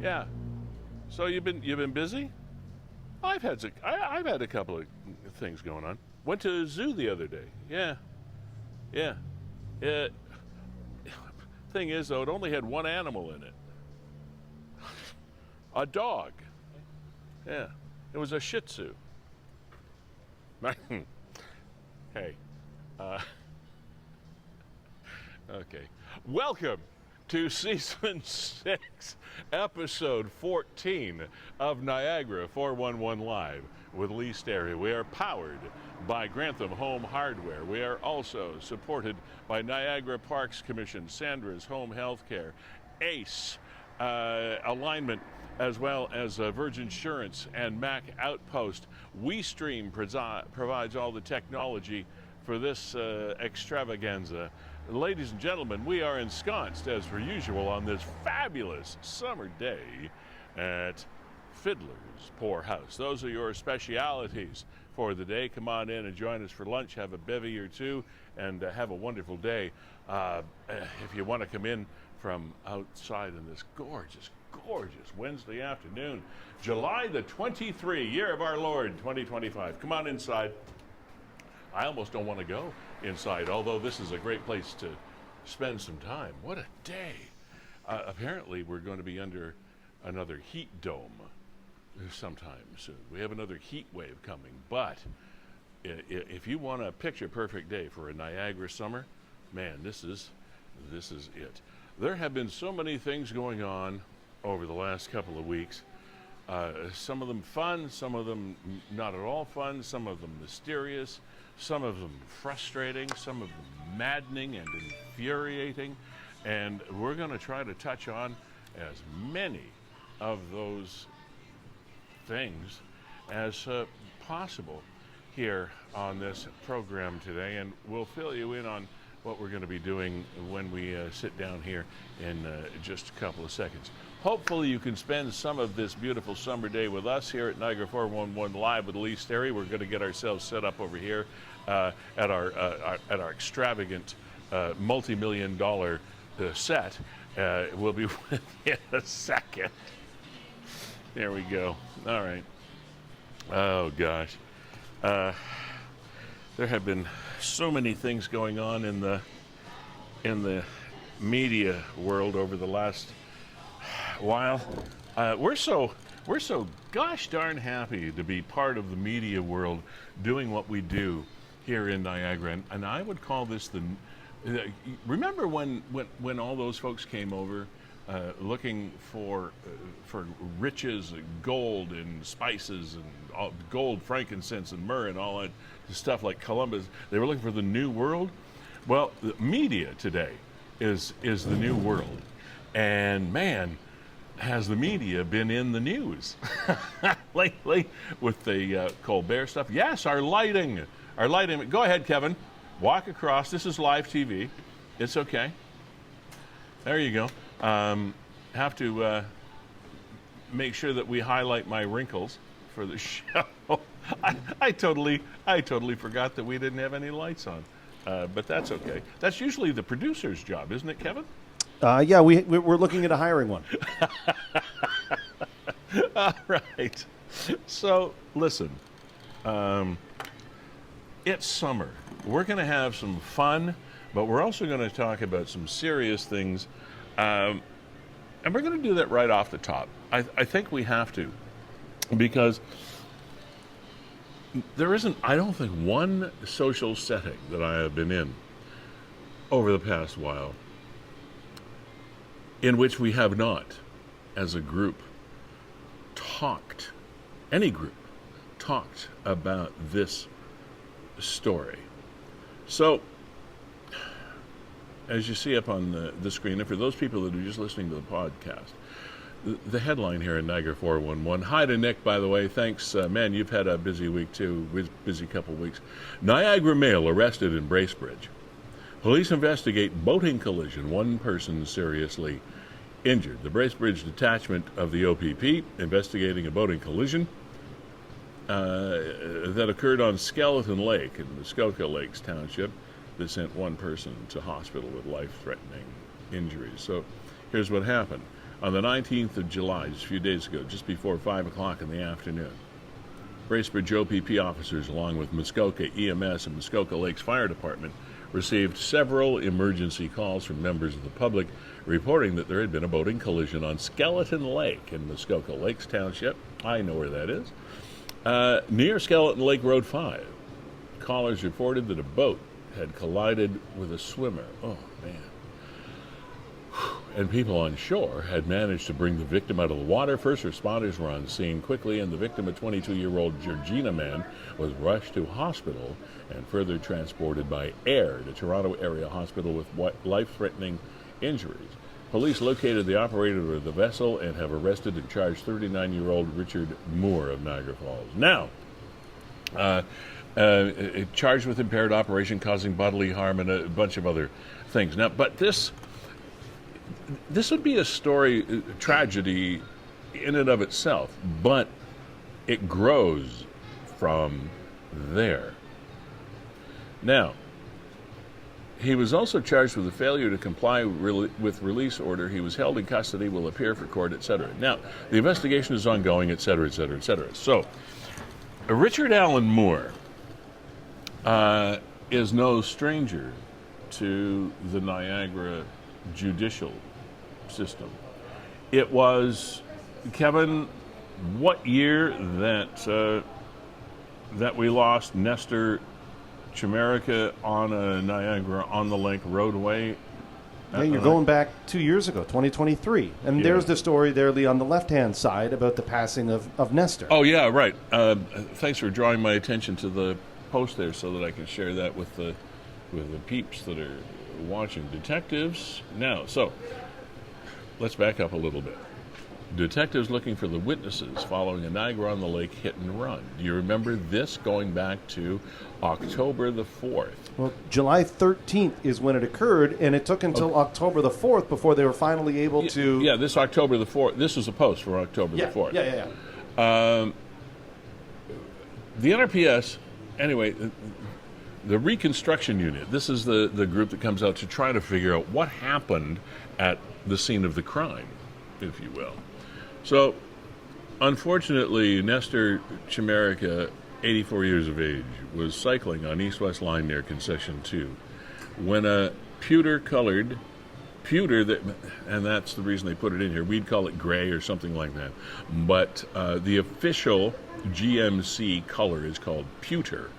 Yeah. So you've been busy? I've had a couple of things going on. Went to the zoo the other day. Yeah. Yeah. Thing is, though, it only had one animal in it. A dog. Yeah. It was a Shih Tzu. Hey. Okay. Welcome to Season 6, Episode 14 of Niagara 411 Live with Sterry. We are powered by Grantham Home Hardware. We are also supported by Niagara Parks Commission, Sandra's Home Healthcare, ACE Alignment, as well as Virgin Insurance and Mac Outpost. WeeStream provides all the technology for this extravaganza. Ladies and gentlemen, we are ensconced, as per usual, on this fabulous summer day at Fiddler's Poorhouse. Those are your specialities for the day. Come on in and join us for lunch, have a bevy or two, and have a wonderful day. If you want to come in from outside in this gorgeous Wednesday afternoon, July the 23rd, year of our Lord, 2025. Come on inside. I almost don't want to go inside, although this is a great place to spend some time. What a day. Apparently, we're going to be under another heat dome sometime soon. We have another heat wave coming, but if you want a picture-perfect day for a Niagara summer, man, this is it. There have been so many things going on over the last couple of weeks. Some of them fun, some of them not at all fun, some of them mysterious, some of them frustrating, some of them maddening and infuriating. And we're going to try to touch on as many of those things as possible here on this program today. And we'll fill you in on what we're going to be doing when we sit down here in just a couple of seconds. Hopefully you can spend some of this beautiful summer day with us here at Niagara 411 Live with Sterry. We're going to get ourselves set up over here at our extravagant multi-million-dollar set. We'll be with you in a second. There we go. All right. Oh gosh, there have been so many things going on in the media world over the last while. We're so gosh darn happy to be part of the media world, doing what we do here in Niagara, and I would call this remember when all those folks came over looking for riches, gold and spices and gold, frankincense and myrrh and all that stuff like Columbus. They were looking for the new world. Well, the media today is the new world, and man, has the media been in the news lately with the Colbert stuff? Yes, our lighting. Go ahead, Kevin. Walk across. This is live TV. It's okay. There you go. Have to make sure that we highlight my wrinkles for the show. I totally forgot that we didn't have any lights on, but that's okay. That's usually the producer's job, isn't it, Kevin? Yeah, we're looking at hiring one. All right. So listen, it's summer. We're going to have some fun, but we're also going to talk about some serious things. And we're going to do that right off the top. I think we have to, because there isn't, I don't think, one social setting that I have been in over the past while in which we have not, as a group, any group, talked about this story. So, as you see up on the screen, and for those people that are just listening to the podcast, the headline here in Niagara 411. Hi to Nick, by the way. Thanks. Man, you've had a busy week, too. Busy couple of weeks. Niagara male arrested in Bracebridge. Police investigate boating collision. One person seriously injured. The Bracebridge detachment of the OPP investigating a boating collision that occurred on Skeleton Lake in Muskoka Lakes Township. That sent one person to hospital with life-threatening injuries. So here's what happened. on the 19th of July, just a few days ago, just before 5 o'clock in the afternoon. Bracebridge OPP officers, along with Muskoka EMS and Muskoka Lakes Fire Department, received several emergency calls from members of the public reporting that there had been a boating collision on Skeleton Lake in Muskoka Lakes Township. I know where that is. Near Skeleton Lake Road 5. Callers reported that a boat had collided with a swimmer. Oh, man. And people on shore had managed to bring the victim out of the water. First responders were on scene quickly, and the victim, a 22-year-old Georgina man, was rushed to hospital and further transported by air to Toronto Area Hospital with life-threatening injuries. Police located the operator of the vessel and have arrested and charged 39-year-old Richard Moore of Niagara Falls. Now, charged with impaired operation causing bodily harm and a bunch of other things. Now, but this would be a story, a tragedy in and of itself, but it grows from there. Now, he was also charged with a failure to comply with release order. He was held in custody, will appear for court, etc. Now, the investigation is ongoing, etc., etc., etc. So, Richard Allen Moore is no stranger to the Niagara judicial system. It was, Kevin, what year that we lost Nestor Chimerica on a Niagara on the Lake roadway? Yeah, you're going back 2 years ago, 2023. And there's the story there, Lee, on the left-hand side about the passing of Nestor. Oh, yeah, right. Thanks for drawing my attention to the post there so that I can share that with the peeps that are watching. Detectives. Now, so let's back up a little bit. Detectives looking for the witnesses following a Niagara on the Lake hit and run. Do you remember this going back to October the 4th? Well, July 13th is when it occurred, and it took until October the 4th before they were finally able to... Yeah, this October the 4th. This was a post for October the 4th. Yeah. The NRPS, anyway, the reconstruction unit, this is the group that comes out to try to figure out what happened at the scene of the crime, if you will. So, unfortunately, Nestor Chimerica, 84 years of age, was cycling on East-West Line near Concession 2 when a pewter, and that's the reason they put it in here, we'd call it gray or something like that, but the official GMC color is called pewter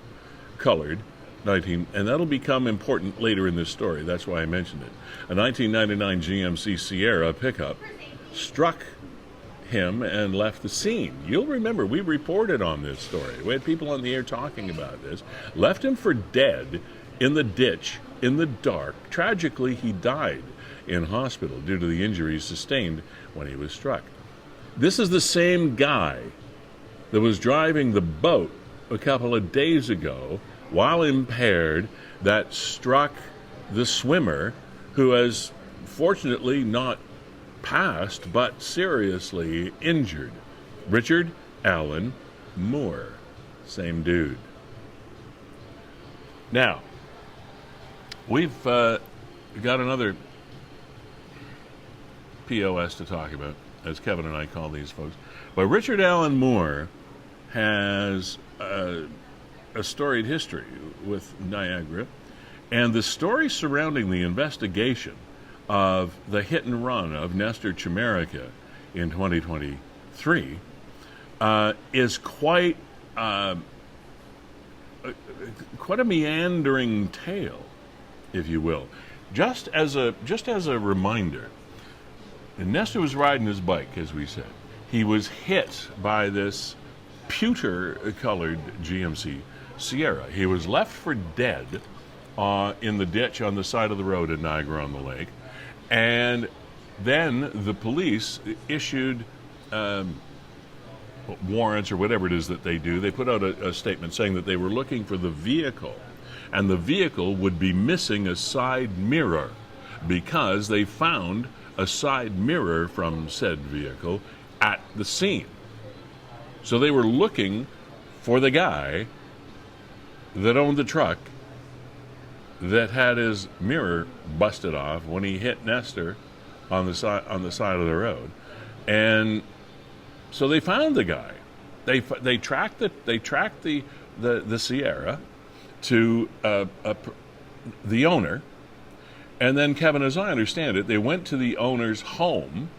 colored, and that'll become important later in this story. That's why I mentioned it. A 1999 GMC Sierra pickup struck him and left the scene. You'll remember we reported on this story. We had people on the air talking about this. Left him for dead in the ditch in the dark. Tragically, he died in hospital due to the injuries sustained when he was struck. This is the same guy that was driving the boat a couple of days ago while impaired that struck the swimmer, who has fortunately not passed but seriously injured. Richard Allen Moore, same dude. Now, we've got another POS to talk about, as Kevin and I call these folks. But Richard Allen Moore has a storied history with Niagara, and the story surrounding the investigation of the hit and run of Nestor Chimerica in 2023 is quite a meandering tale, if you will. Just as a reminder, Nestor was riding his bike, as we said. He was hit by this pewter-colored GMC Sierra. He was left for dead in the ditch on the side of the road in Niagara on the Lake. And then the police issued warrants or whatever it is that they do. They put out a statement saying that they were looking for the vehicle, and the vehicle would be missing a side mirror because they found a side mirror from said vehicle at the scene. So they were looking for the guy that owned the truck that had his mirror busted off when he hit Nestor on the side of the road, and so they found the guy. They tracked the Sierra to the owner, and then, Kevin, as I understand it, they went to the owner's home.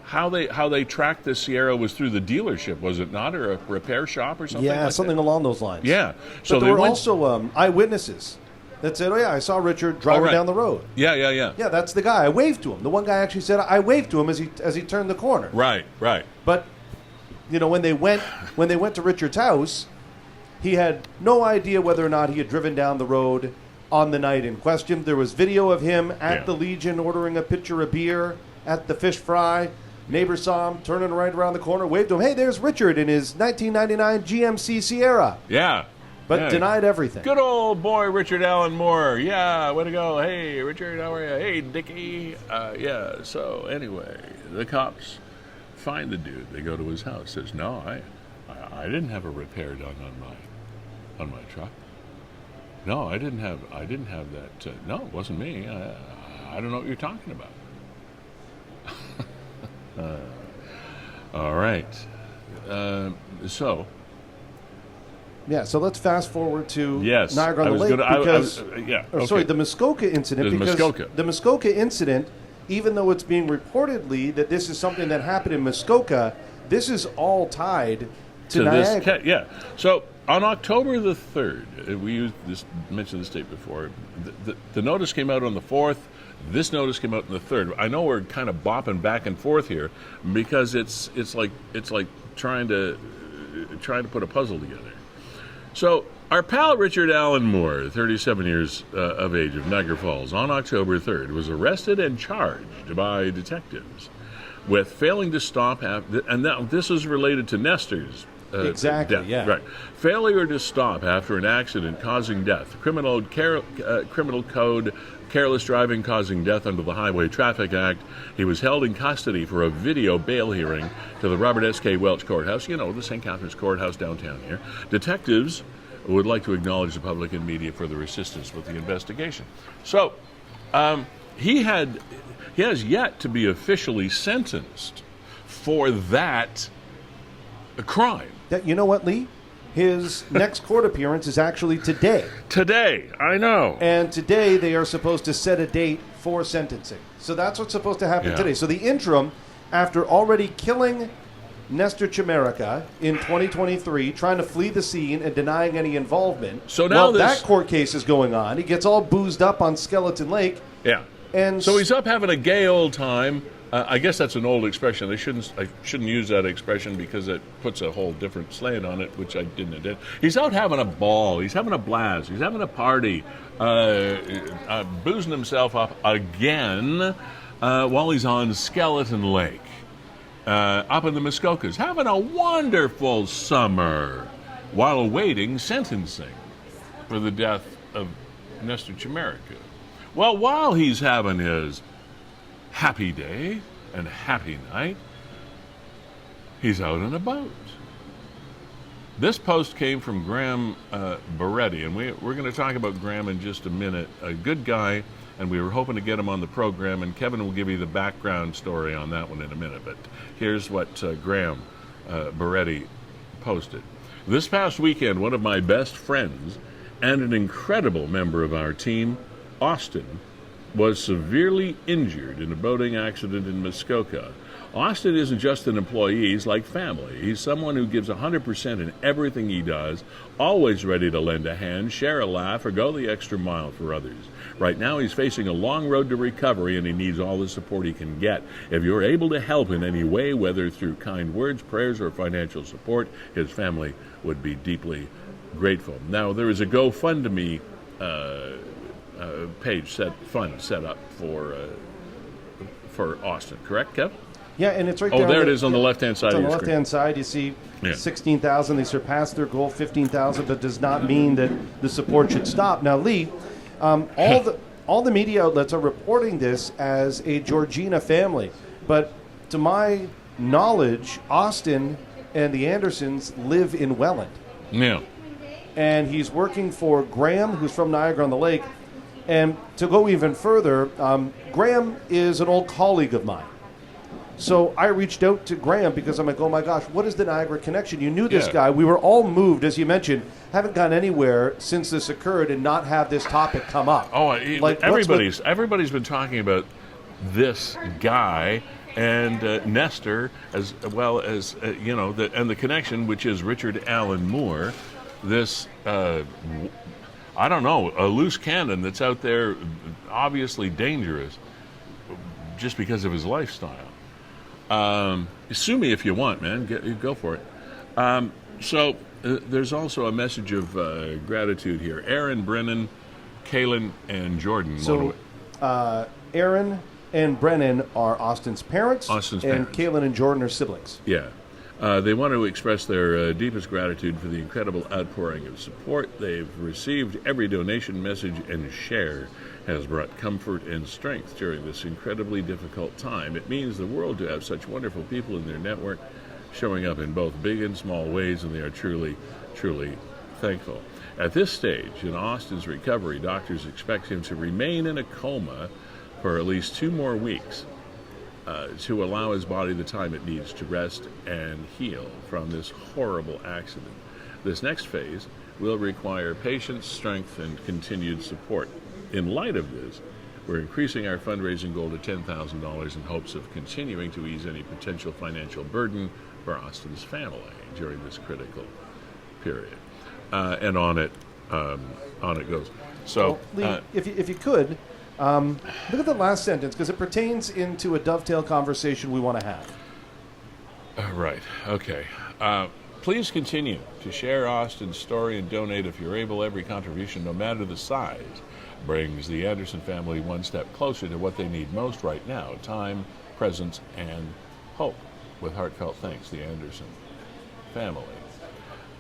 How they tracked the Sierra was through the dealership, was it not, or a repair shop or something? Yeah, like something that? along those lines. Yeah. So there were also eyewitnesses that said, "Oh yeah, I saw Richard driving down the road." Yeah. Yeah, that's the guy. I waved to him. The one guy actually said, "I waved to him as he turned the corner." Right. But when they went to Richard's house, he had no idea whether or not he had driven down the road on the night in question. There was video of him at the Legion ordering a pitcher of beer at the fish fry. Neighbor saw him turning right around the corner, waved to him. Hey, there's Richard in his 1999 GMC Sierra. Yeah. But denied everything. Good old boy, Richard Allen Moore. Yeah, way to go. Hey, Richard, how are you? Hey, Dickie. So anyway, the cops find the dude. They go to his house. Says, no, I didn't have a repair done on my truck. No, I didn't have that. No, it wasn't me. I don't know what you're talking about. All right. So let's fast forward to Niagara on the Lake. The Muskoka incident. The Muskoka incident, even though it's being reportedly that this is something that happened in Muskoka, this is all tied to Niagara. So on October the 3rd, mentioned this date before, the notice came out on the 4th. This notice came out on the 3rd. I know we're kind of bopping back and forth here because it's like trying to put a puzzle together. So our pal Richard Allen Moore, 37 years of age, of Niagara Falls, on October 3rd, was arrested and charged by detectives with failing to stop. And now this is related to Nestor's exactly death. Yeah, right. Failure to stop after an accident causing death. Criminal code. Careless driving causing death under the Highway Traffic Act. He was held in custody for a video bail hearing to the Robert S.K. Welch Courthouse, the St. Catharines Courthouse downtown here. Detectives would like to acknowledge the public and media for their assistance with the investigation. So, he has yet to be officially sentenced for that crime. You know what, Lee? His next court appearance is actually today. Today, I know. And today they are supposed to set a date for sentencing. So that's what's supposed to happen today. So the interim, after already killing Nestor Chimerica in 2023, trying to flee the scene and denying any involvement. So now that court case is going on. He gets all boozed up on Skeleton Lake. Yeah. And so he's up having a gay old time. I guess that's an old expression. I shouldn't use that expression because it puts a whole different slant on it, which I didn't. He's out having a ball. He's having a blast. He's having a party, boozing himself up again while he's on Skeleton Lake, up in the Muskokas, having a wonderful summer while awaiting sentencing for the death of Nestor Chimerica. Well, while he's having his happy day and happy night, he's out and about. This post came from Graham Beretti, and we're going to talk about Graham in just a minute. A good guy, and we were hoping to get him on the program, and Kevin will give you the background story on that one in a minute. But here's what Graham Beretti posted. This past weekend, one of my best friends and an incredible member of our team, Austin, was severely injured in a boating accident in Muskoka. Austin isn't just an employee, he's like family. He's someone who gives 100% in everything he does, always ready to lend a hand, share a laugh, or go the extra mile for others. Right now he's facing a long road to recovery and he needs all the support he can get. If you're able to help in any way, whether through kind words, prayers, or financial support, his family would be deeply grateful. Now, there is a GoFundMe page set up for Austin, correct, Kev? Yeah, and it's right there. Oh, there it is on the left-hand side of your screen. On the left-hand side, you see 16,000. They surpassed their goal, 15,000, but does not mean that the support should stop. Now, Lee, all the media outlets are reporting this as a Georgina family, but to my knowledge, Austin and the Andersons live in Welland. Yeah. And he's working for Graham, who's from Niagara on the Lake. And to go even further, Graham is an old colleague of mine. So I reached out to Graham because I'm like, oh my gosh, what is the Niagara connection? You knew this guy. We were all moved, as you mentioned, haven't gone anywhere since this occurred and not have this topic come up. Oh, everybody's been talking about this guy and Nestor, as well as, and the connection, which is Richard Allen Moore, this, I don't know, a loose cannon that's out there, obviously dangerous, just because of his lifestyle. Sue me if you want, man. Go for it. So there's also a message of gratitude here. Aaron, Brennan, Kaylin, and Jordan. So Aaron and Brennan are Austin's parents. And Kaylin and Jordan are siblings. Yeah. They want to express their deepest gratitude for the incredible outpouring of support they've received. Every donation, message, and share has brought comfort and strength during this incredibly difficult time. It means the world to have such wonderful people in their network showing up in both big and small ways, and they are truly, truly thankful. At this stage in Austin's recovery, doctors expect him to remain in a coma for at least 2 more weeks to allow his body the time it needs to rest and heal from this horrible accident. This next phase will require patience, strength, and continued support. In light of this, we're increasing our fundraising goal to $10,000 in hopes of continuing to ease any potential financial burden for Austin's family during this critical period. And on it goes. So, Lee, if you could, look at the last sentence, because it pertains into a dovetail conversation we want to have. Right. Okay. Please continue to share Austin's story and donate if you're able. Every contribution, no matter the size, brings the Anderson family one step closer to what they need most right now: time, presence, and hope. With heartfelt thanks, the Anderson family.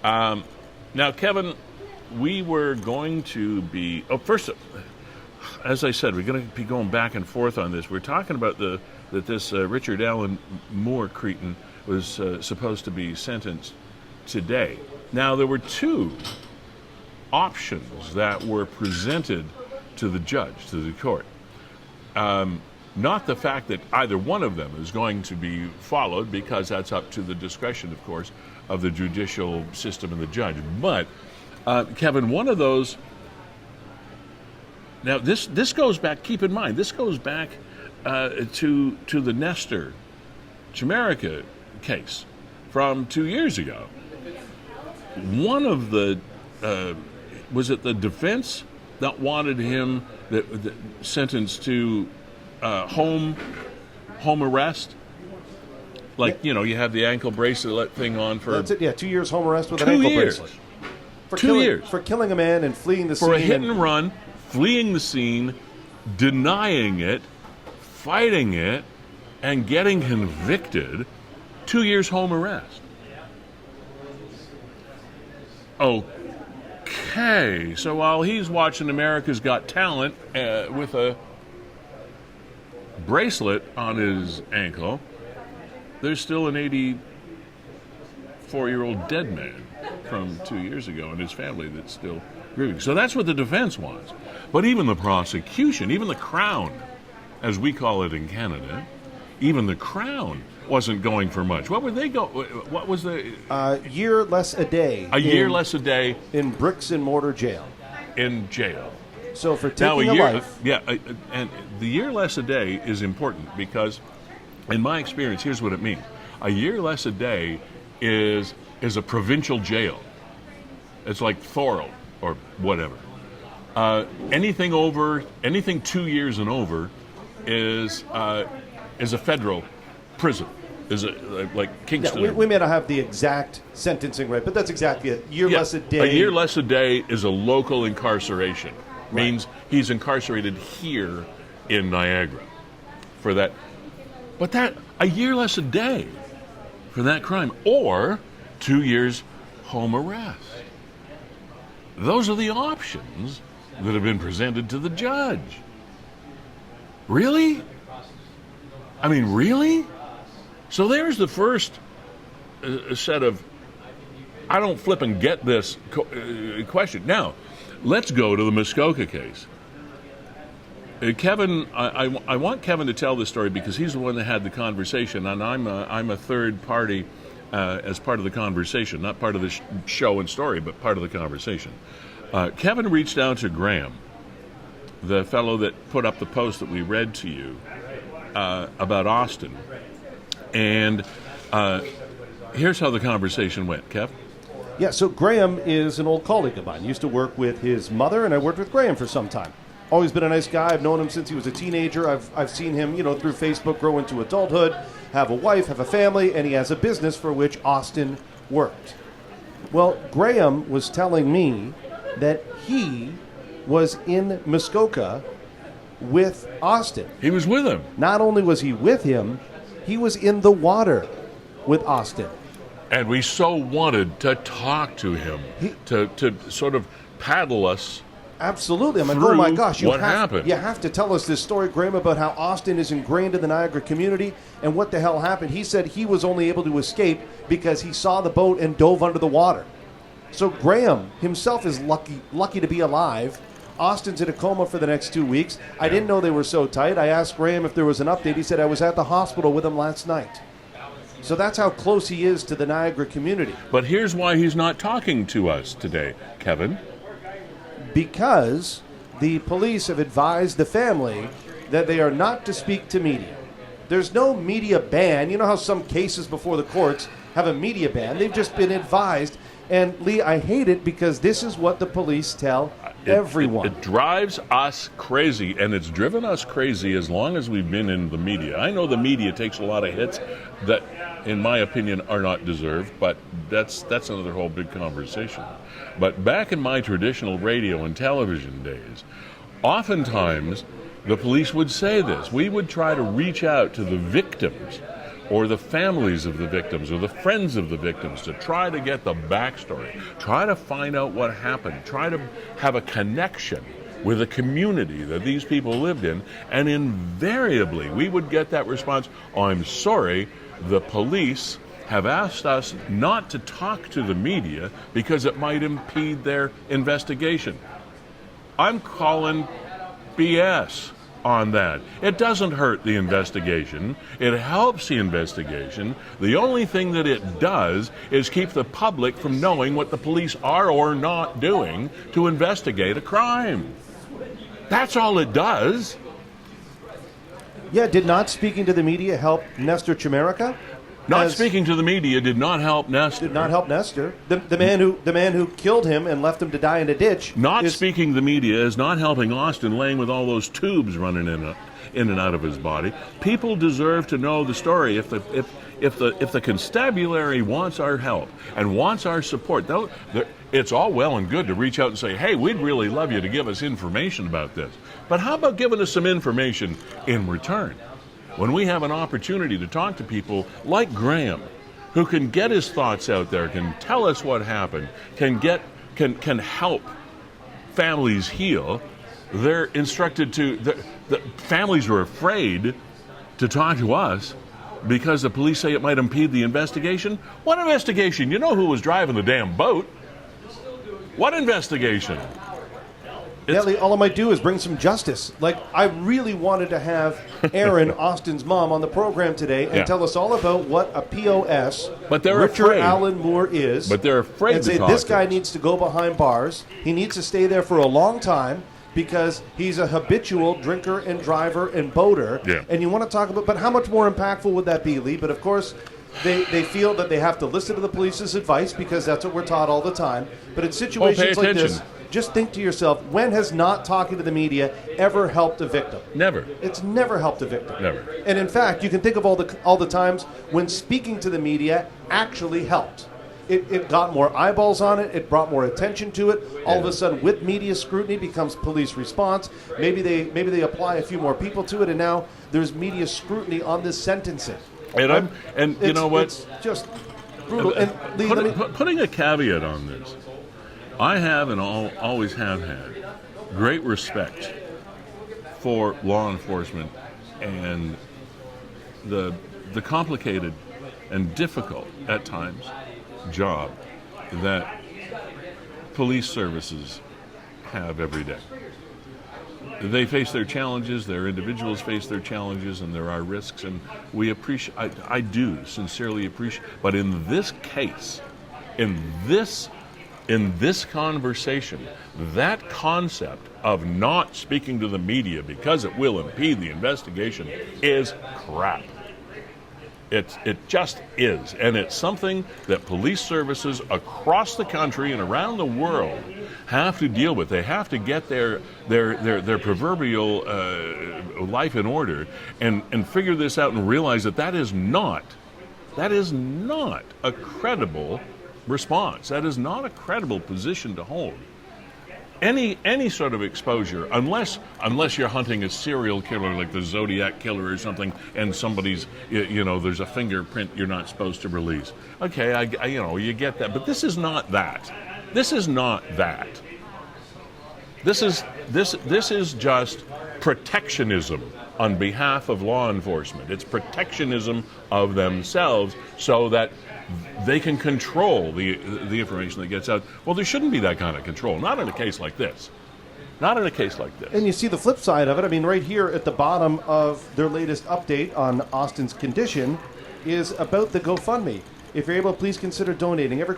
Now, Kevin, we were going to be... first, as I said, we're going to be going back and forth on this. We're talking about that this Richard Allen Moore cretin was supposed to be sentenced today. Now, there were 2 options that were presented to the judge, to the court. Not the fact that either one of them is going to be followed, because that's up to the discretion, of course, of the judicial system and the judge. But, Kevin, one of those... Now, this goes back, keep in mind, this goes back to the Nestor Chimerica case from 2 years ago. One of the... was it the defense that wanted him sentenced to home arrest? Like, you have the ankle bracelet thing on for... That's it, yeah, 2 years home arrest with an ankle bracelet. For 2 years. For killing a man and fleeing the scene. For a hit and run, fleeing the scene, denying it, fighting it, and getting convicted. 2 years home arrest. Okay, so while he's watching America's Got Talent with a bracelet on his ankle, there's still an 84-year-old dead man from 2 years ago and his family that's still grieving. So that's what the defense wants. But even the prosecution, even the Crown, as we call it in Canada, even the Crown wasn't going for much. What would they go? What was the... year less a day. Year less a day. In bricks and mortar jail. In jail. So for taking a life... Yeah, and the year less a day is important because, in my experience, here's what it means. A year less a day is a provincial jail. It's like Thorold or whatever. Anything 2 years and over is a federal prison. Is it like Kingston? Yeah, we may not have the exact sentencing right, but that's exactly it. Less a day. A year less a day is a local incarceration. Right. Means he's incarcerated here in Niagara for that. But that a year less a day for that crime, or 2 years home arrest. Those are the options that have been presented to the judge. Really? I mean, really? So there's the first set of, I don't flip and get this question. Now, let's go to the Muskoka case. Kevin, I want Kevin to tell this story because he's the one that had the conversation, and I'm a third party as part of the conversation, not part of the show and story, but part of the conversation. Kevin reached out to Graham, the fellow that put up the post that we read to you about Austin, and here's how the conversation went. Kev? Yeah, so Graham is an old colleague of mine. Used to work with his mother, and I worked with Graham for some time. Always been a nice guy. I've known him since he was a teenager. I've seen him, through Facebook grow into adulthood, have a wife, have a family, and he has a business for which Austin worked. Well, Graham was telling me that he was in Muskoka with Austin. He was with him. Not only was he with him, he was in the water with Austin. And we so wanted to talk to him, to sort of paddle us. Absolutely. I'm like, oh my gosh, you have to tell us this story, Graham, about how Austin is ingrained in the Niagara community and what the hell happened. He said he was only able to escape because he saw the boat and dove under the water. So Graham himself is lucky to be alive. Austin's in a coma for the next 2 weeks. I didn't know they were so tight. I asked Graham if there was an update. He said, I was at the hospital with him last night. So that's how close he is to the Niagara community. But here's why he's not talking to us today, Kevin. Because the police have advised the family that they are not to speak to media. There's no media ban. You know how some cases before the courts have a media ban? They've just been advised. And, Lee, I hate it because this is what the police tell everyone. It drives us crazy, and it's driven us crazy as long as we've been in the media. I know the media takes a lot of hits that, in my opinion, are not deserved, but that's another whole big conversation. But back in my traditional radio and television days, oftentimes the police would say this. We would try to reach out to the victims or the families of the victims or the friends of the victims to try to get the backstory, try to find out what happened, try to have a connection with the community that these people lived in, and invariably we would get that response, oh, I'm sorry, the police have asked us not to talk to the media because it might impede their investigation. I'm calling BS on that. It doesn't hurt the investigation. It helps the investigation. The only thing that it does is keep the public from knowing what the police are or not doing to investigate a crime. That's all it does. Yeah, did not speaking to the media help Nestor Chimerica? Not speaking to the media did not help Nestor. Did not help Nestor. The man who killed him and left him to die in a ditch. Speaking to the media is not helping Austin, laying with all those tubes running in and out of his body. People deserve to know the story. If the constabulary wants our help and wants our support, it's all well and good to reach out and say, hey, we'd really love you to give us information about this. But how about giving us some information in return? When we have an opportunity to talk to people like Graham, who can get his thoughts out there, can tell us what happened, can help families heal, they're instructed to. The families are afraid to talk to us because the police say it might impede the investigation. What investigation? You know who was driving the damn boat. What investigation? Nelly, all I might do is bring some justice. Like, I really wanted to have Erin, Austin's mom, on the program today and tell us all about what a POS Richard Allen Moore is. But they're afraid and to say talk this to guy us. needs to go behind bars. He needs to stay there for a long time because he's a habitual drinker and driver and boater. Yeah. And you want to talk about, but how much more impactful would that be, Lee? But of course, they feel that they have to listen to the police's advice because that's what we're taught all the time. But in situations like this, just think to yourself, when has not talking to the media ever helped a victim? Never. It's never helped a victim. Never. And in fact, you can think of all the times when speaking to the media actually helped. It got more eyeballs on it. It brought more attention to it. All of a sudden, with media scrutiny, becomes police response. Maybe they apply a few more people to it, and now there's media scrutiny on this sentencing. And you know what? It's just brutal. And Lee, putting a caveat on this, I have and always have had great respect for law enforcement and the complicated and difficult, at times, job that police services have every day. they face their challenges, their individuals face their challenges, and there are risks, and we appreciate, I do sincerely appreciate, but in this case, in this conversation, that concept of not speaking to the media because it will impede the investigation is crap. It just is, and it's something that police services across the country and around the world have to deal with. They have to get their proverbial life in order and figure this out and realize that is not a credible response. That is not a credible position to hold. Any sort of exposure, unless you're hunting a serial killer like the Zodiac killer or something, and somebody's, there's a fingerprint you're not supposed to release. Okay, you get that, but this is not that. This is not that. This is just protectionism on behalf of law enforcement. It's protectionism of themselves so that they can control the information that gets out. Well, there shouldn't be that kind of control. Not in a case like this. Not in a case like this. And you see the flip side of it. I mean, right here at the bottom of their latest update on Austin's condition is about the GoFundMe. If you're able, please consider donating. Every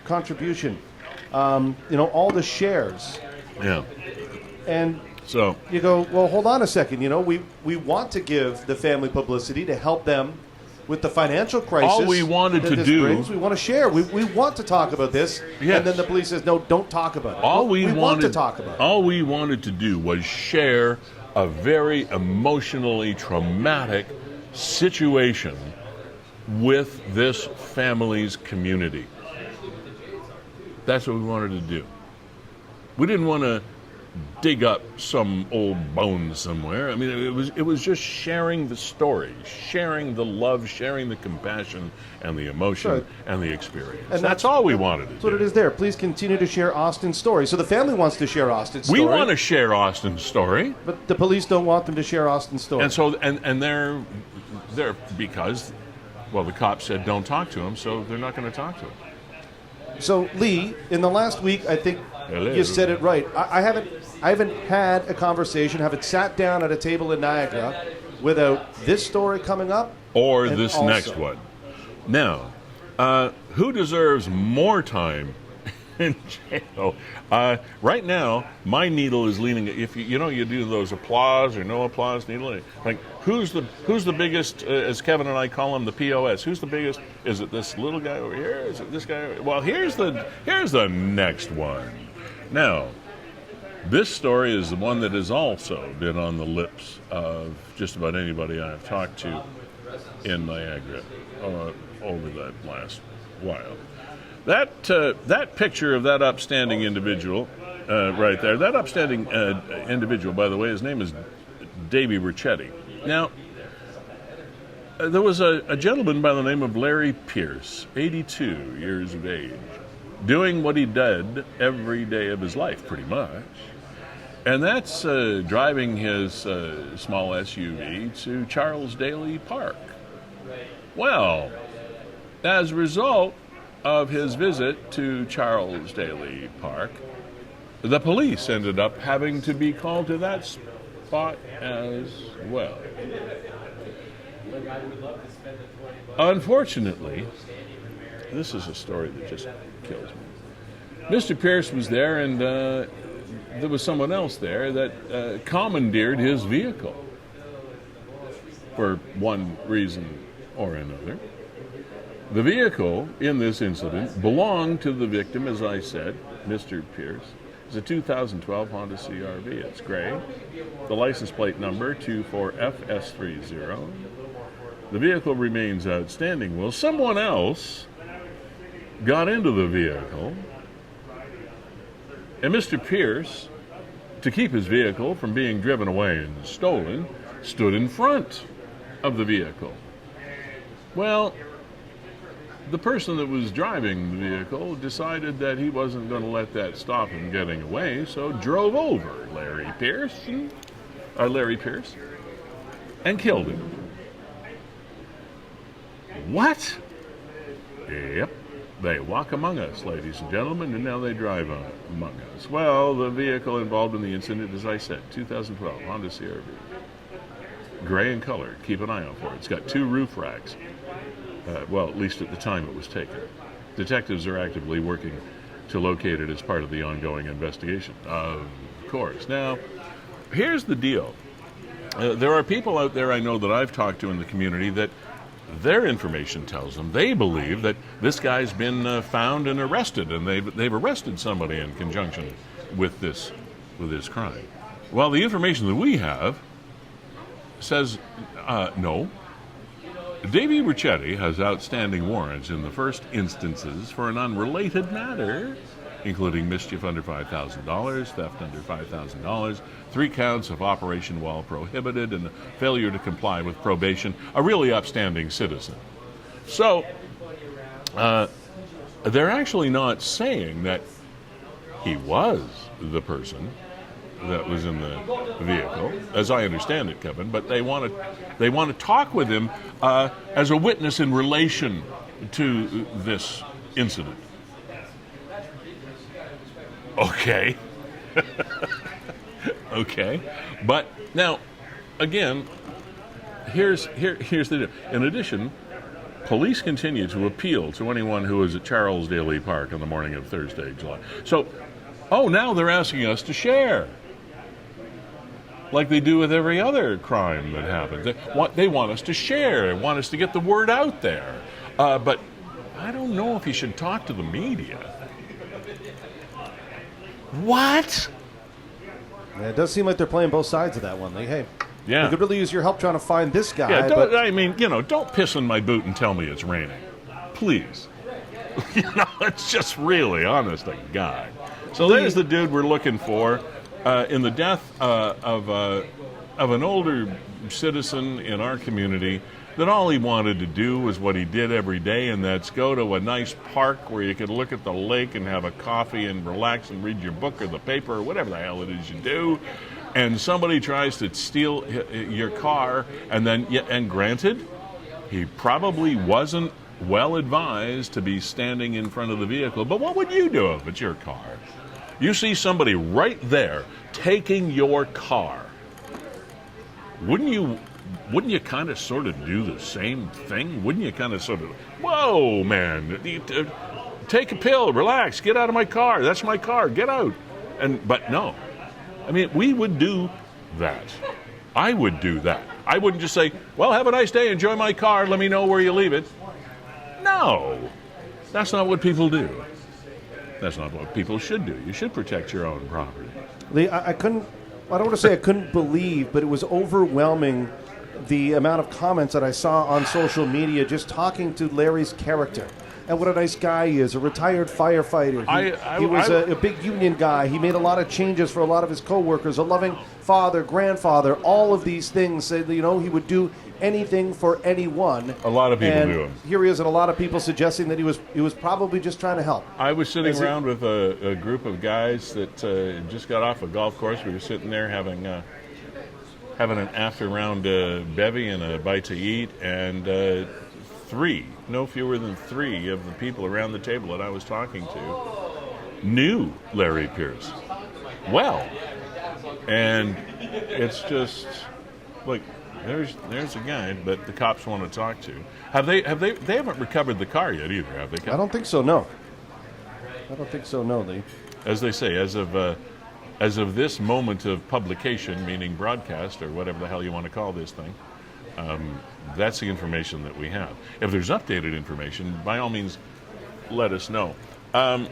contribution, all the shares. Yeah. And so you go, well, hold on a second. We want to give the family publicity to help them with the financial crisis. All we wanted to do, we want to share. We want to talk about this. Yes. And then the police says, no, don't talk about it. All we want to talk about it. All we wanted to do was share a very emotionally traumatic situation with this family's community. That's what we wanted to do. We didn't want to dig up some old bones somewhere. I mean, it was just sharing the story, sharing the love, sharing the compassion and the emotion and the experience. And that's all we wanted to do. That's what it is there. Please continue to share Austin's story. So the family wants to share Austin's story. We want to share Austin's story. But the police don't want them to share Austin's story. And so and they're because, well, the cops said don't talk to him, so they're not going to talk to him. So, Lee, in the last week, I think you said it right. I haven't had a conversation, haven't sat down at a table in Niagara without this story coming up. Or this also next one. Now, who deserves more time in jail? Right now, my needle is leaning. If you do those applause or no applause needle. Like who's the biggest? As Kevin and I call him, the POS. Who's the biggest? Is it this little guy over here? Is it this guy? Well, here's the next one. Now, this story is the one that has also been on the lips of just about anybody I've talked to in Niagara over that last while. That picture of that upstanding individual right there, that upstanding individual, by the way, his name is Davy Ricchetti. Now, there was a gentleman by the name of Larry Pierce, 82 years of age, doing what he did every day of his life, pretty much. And that's driving his small SUV to Charles Daly Park. Well, as a result of his visit to Charles Daly Park, the police ended up having to be called to that spot as well. Unfortunately, this is a story that just kills me. Mr. Pierce was there, and there was someone else there that commandeered his vehicle for one reason or another. The vehicle in this incident belonged to the victim, as I said, Mr. Pierce. It's a 2012 Honda CRV. It's gray. The license plate number 24FS30. The vehicle remains outstanding. Well, someone else got into the vehicle, and Mr. Pierce, to keep his vehicle from being driven away and stolen, stood in front of the vehicle. Well, the person that was driving the vehicle decided that he wasn't going to let that stop him getting away, so drove over Larry Pierce, and killed him. What? Yep. They walk among us, ladies and gentlemen, and now they drive among us. Well, the vehicle involved in the incident, as I said, 2012 Honda CR-V. Gray in color. Keep an eye out for it. It's got 2 roof racks. Well, at least at the time it was taken. Detectives are actively working to locate it as part of the ongoing investigation. Of course. Now, here's the deal. There are people out there I know that I've talked to in the community that their information tells them they believe that this guy's been found and arrested, and they've arrested somebody in conjunction with this crime. Well, the information that we have says no. Davey Ricchetti has outstanding warrants in the first instances for an unrelated matter, including mischief under $5,000, theft under $5,000, 3 counts of operation while prohibited, and failure to comply with probation, a really upstanding citizen. So, they're actually not saying that he was the person that was in the vehicle, as I understand it, Kevin, but they want to talk with him as a witness in relation to this incident. Okay. Okay. But now, again, here's the deal. In addition, police continue to appeal to anyone who was at Charles Daly Park on the morning of Thursday, July. So, now they're asking us to share. Like they do with every other crime that happens. They want us to share, want us to get the word out there. But I don't know if you should talk to the media. What? Yeah, it does seem like they're playing both sides of that one. Like, hey, yeah, we could really use your help trying to find this guy. Yeah, don't piss in my boot and tell me it's raining. Please. It's just really, honest to God. So there's the dude we're looking for. In the death of an older citizen in our community, that all he wanted to do was what he did every day, and that's go to a nice park where you could look at the lake and have a coffee and relax and read your book or the paper or whatever the hell it is you do, and somebody tries to steal your car, and granted, he probably wasn't well advised to be standing in front of the vehicle, but what would you do if it's your car? You see somebody right there taking your car. Wouldn't you kind of sort of do the same thing? Wouldn't you kind of sort of, whoa, man, take a pill, relax, get out of my car. That's my car, get out. But no. I mean, we would do that. I would do that. I wouldn't just say, well, have a nice day, enjoy my car, let me know where you leave it. No. That's not what people do. That's not what people should do. You should protect your own property. Lee, I don't want to say I couldn't believe, but it was overwhelming the amount of comments that I saw on social media just talking to Larry's character and what a nice guy he is, a retired firefighter. He was a big union guy. He made a lot of changes for a lot of his coworkers, a loving father, grandfather, all of these things. He would do anything for anyone. A lot of people and do him. Here he is, and a lot of people suggesting that he was probably just trying to help. I was sitting around with a group of guys that just got off a golf course. We were sitting there having an after-round bevy and a bite to eat, and no fewer than three of the people around the table that I was talking to knew Larry Pierce well. And it's just, like, there's a guy that the cops want to talk to. They haven't recovered the car yet either, have they? I don't think so, no. I don't think so, no, Lee. As they say, as of this moment of publication, meaning broadcast or whatever the hell you want to call this thing, that's the information that we have. If there's updated information, by all means, let us know. And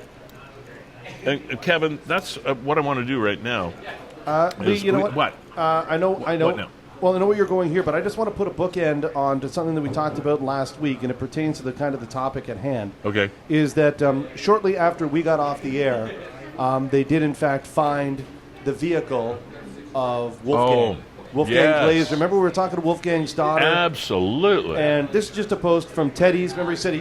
Kevin, that's what I want to do right now. Lee, you know what? What? I know. What now? Well, I know where you're going here, but I just want to put a bookend on to something that we talked about last week, and it pertains to the kind of the topic at hand. Okay. Is that shortly after we got off the air, they did in fact find the vehicle of Wolfgang. Wolfgang Glaze. Remember we were talking to Wolfgang's daughter? Absolutely. And this is just a post from Teddy's. Remember he said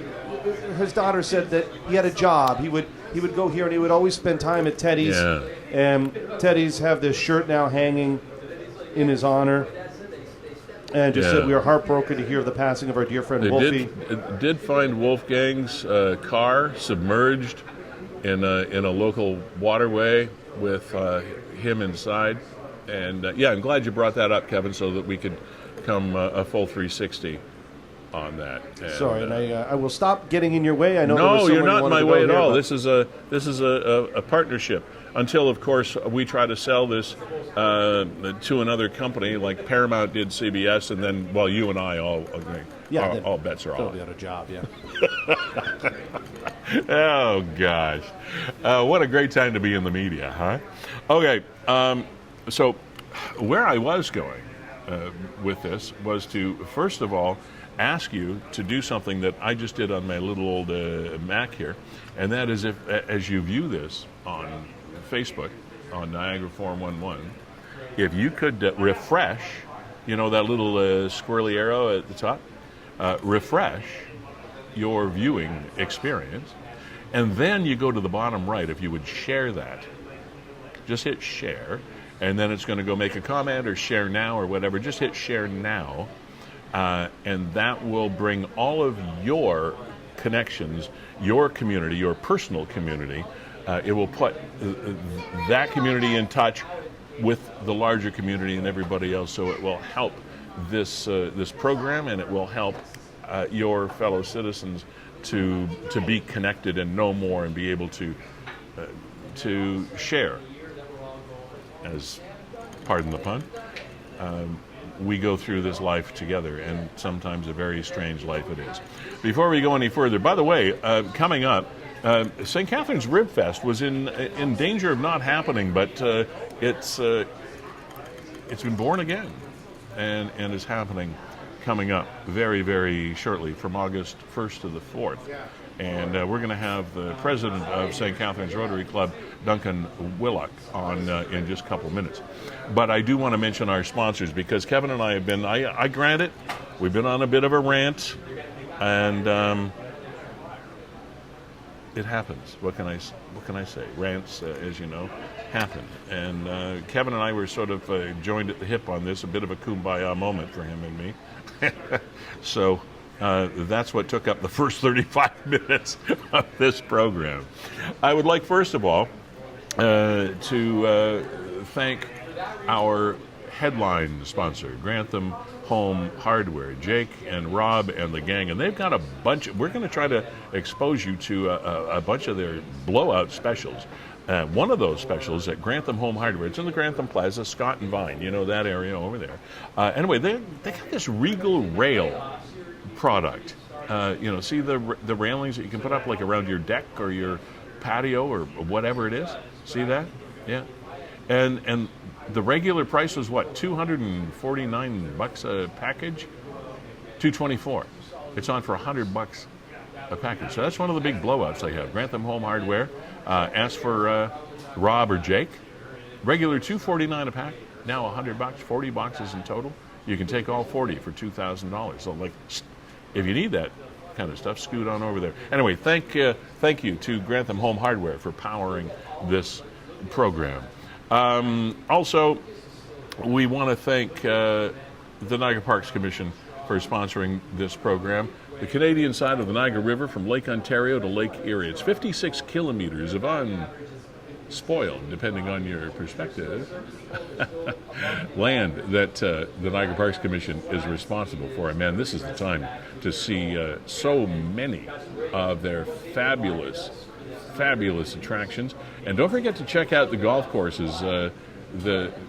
his daughter said that he had a job. He would go here and he would always spend time at Teddy's. Yeah. And Teddy's have this shirt now hanging in his honor. and just Yeah. said we are heartbroken to hear of the passing of our dear friend They Wolfie. did find Wolfgang's car submerged in a local waterway with him inside. And I'm glad you brought that up, Kevin, so that we could come a full 360 on that. And, Sorry, and I will stop getting in your way. I know. no, you're not in my way at all. This This is a partnership. Until, of course, we try to sell this to another company, like Paramount did CBS, and then, well, you and I all agree. All bets are They'll off. be out of job. Yeah. Oh, gosh. What a great time to be in the media, huh? Okay, so where I was going with this was to, first of all, ask you to do something that I just did on my little old Mac here, and that is if, as you view this on Facebook, on Niagara 411, if you could refresh, you know, that little squirrely arrow at the top, refresh your viewing experience, and then you go to the bottom right, if you would share that. Just hit share, and then it's going to go make a comment or share now or whatever. Just hit share now, and that will bring all of your connections, your community, your personal community. It will put that community in touch with the larger community and everybody else, so it will help this program, and it will help your fellow citizens to be connected and know more and be able to share. As, pardon the pun, we go through this life together, and sometimes a very strange life it is. Before we go any further, by the way, coming up, St. Catharines Ribfest was in danger of not happening, but it's been born again, and is happening coming up very, very shortly, from August 1st to the 4th. And we're going to have the president of St. Catharines Rotary Club, Duncan Willock, on in just a couple of minutes. But I do want to mention our sponsors, because Kevin and I have been, I grant it, we've been on a bit of a rant, and it happens. What can I say? Rants, as you know, happen. And Kevin and I were sort of joined at the hip on this, a bit of a kumbaya moment for him and me. So that's what took up the first 35 minutes of this program. I would like, first of all, to thank our headline sponsor, Grantham Home Hardware, Jake and Rob and the gang. And they've got a bunch, we're going to try to expose you to a bunch of their blowout specials. One of those specials at Grantham Home Hardware, it's in the Grantham Plaza, Scott and Vine, you know, that area over there. Anyway, they got this Regal Rail product. You know, see the railings that you can put up like around your deck or your patio or whatever it is? See that? Yeah. And the regular price was what, $249 a package? $224. It's on for $100 a package. So that's one of the big blowouts they have. Grantham Home Hardware. Ask for Rob or Jake. Regular $249 a pack. Now $100, 40 boxes in total. You can take all 40 for $2,000. So, like, if you need that kind of stuff, scoot on over there. Anyway, thank you to Grantham Home Hardware for powering this program. Also, we want to thank the Niagara Parks Commission for sponsoring this program. The Canadian side of the Niagara River from Lake Ontario to Lake Erie. It's 56 kilometers of unspoiled, depending on your perspective, land that the Niagara Parks Commission is responsible for. And man, this is the time to see so many of their fabulous attractions. And don't forget to check out the golf courses. The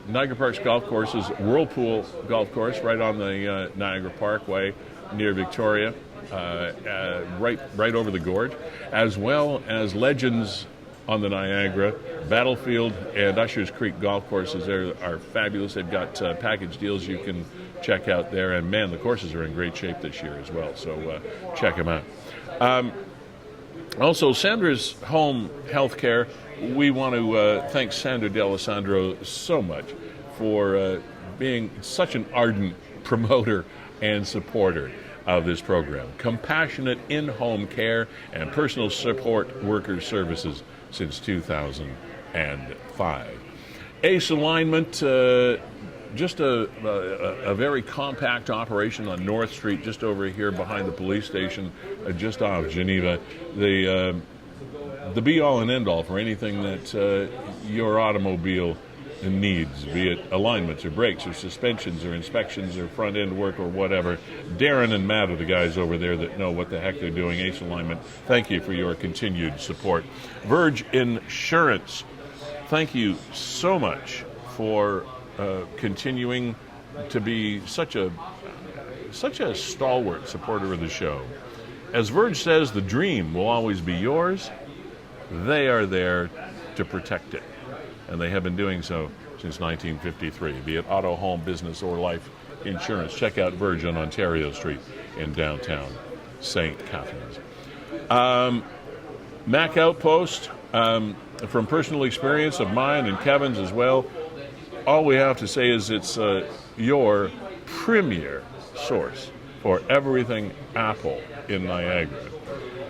Niagara Parks Golf Courses, Whirlpool Golf Course, right on the Niagara Parkway near Victoria. Right over the gorge, as well as Legends on the Niagara, Battlefield, and Ushers Creek golf courses. There are fabulous. They've got package deals you can check out there, and man, the courses are in great shape this year as well, so check them out. Also, Sandra's Home Healthcare, we want to thank Sandra D'Alessandro so much for being such an ardent promoter and supporter of this program. Compassionate in-home care and personal support worker services since 2005. Ace Alignment, just a very compact operation on North Street, just over here behind the police station, just off Geneva. The be-all and end-all for anything that your automobile needs, be it alignments or brakes or suspensions or inspections or front-end work or whatever. Darren and Matt are the guys over there that know what the heck they're doing. Ace Alignment, thank you for your continued support. Verge Insurance, thank you so much for continuing to be such a stalwart supporter of the show. As Verge says, the dream will always be yours. They are there to protect it, and they have been doing so since 1953, be it auto, home, business, or life insurance. Check out Verge on Ontario Street in downtown St. Catharines. Mac Outpost, from personal experience of mine and Kevin's as well, all we have to say is it's your premier source for everything Apple in Niagara.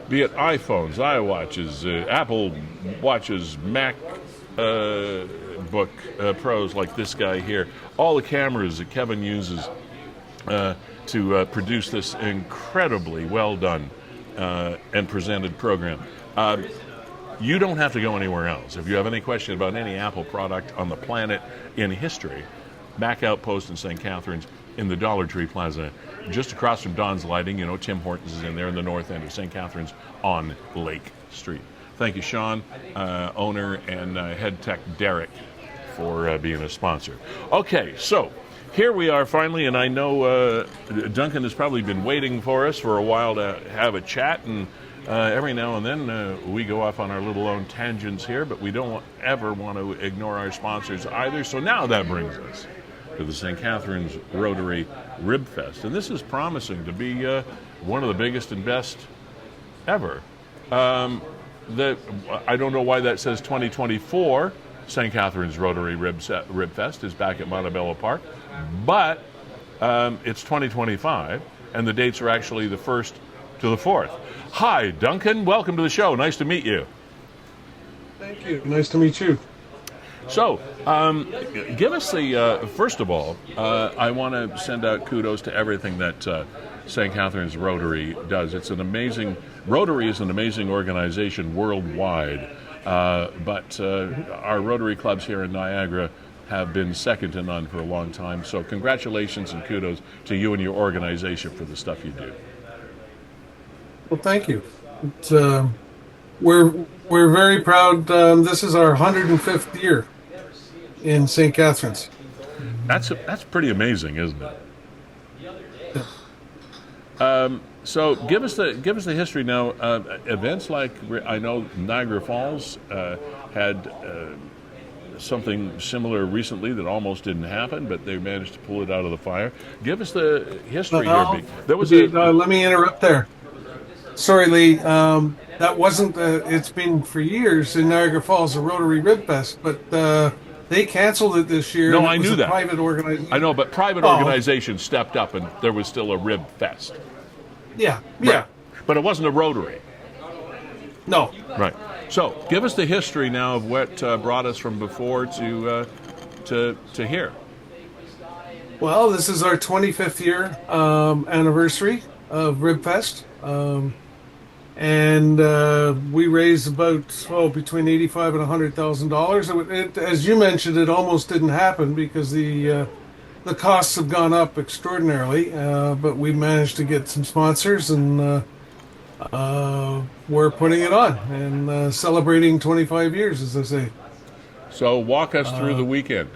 Be it iPhones, iWatches, Apple Watches, Mac Book Pros like this guy here, all the cameras that Kevin uses to produce this incredibly well done and presented program. You don't have to go anywhere else. If you have any question about any Apple product on the planet in history, Mac Outpost in St. Catharines in the Dollar Tree Plaza, just across from Don's Lighting. You know, Tim Hortons is in there in the north end of St. Catharines on Lake Street. Thank you, Sean, owner, and head tech Derek for being a sponsor. Okay, so here we are finally, and I know Duncan has probably been waiting for us for a while to have a chat, and every now and then we go off on our little own tangents here, but we don't ever want to ignore our sponsors either. So now that brings us to the St. Catharines Rotary Ribfest, and this is promising to be one of the biggest and best ever. I don't know why that says 2024. St. Catharines Rotary Ribfest is back at Montebello Park, but it's 2025, and the dates are actually the 1st to the 4th. Hi, Duncan. Welcome to the show. Nice to meet you. Thank you. Nice to meet you. So, give us the, first of all, I want to send out kudos to everything that St. Catharines Rotary does. It's an amazing, Rotary is an amazing organization worldwide, but our Rotary clubs here in Niagara have been second to none for a long time. So congratulations and kudos to you and your organization for the stuff you do. Well, thank you. We're very proud. This is our 105th year in St. Catharines. That's pretty amazing, isn't it? So give us the history now. Events like, I know Niagara Falls had something similar recently that almost didn't happen, but they managed to pull it out of the fire. Give us the history here. There was let me interrupt there. Sorry, Lee. That wasn't. It's been for years in Niagara Falls, a Rotary Ribfest, but they canceled it this year. No, I knew that. Private organization. I know, but private organizations stepped up, and there was still a Ribfest. Yeah, right. Yeah. But it wasn't a Rotary. No. Right. So, give us the history now of what brought us from before to here. Well, this is our 25th year anniversary of Ribfest. And we raised about between $85,000 and $100,000. As you mentioned, it almost didn't happen because the costs have gone up extraordinarily. But we managed to get some sponsors, and we're putting it on and celebrating 25 years, as I say. So walk us through the weekend.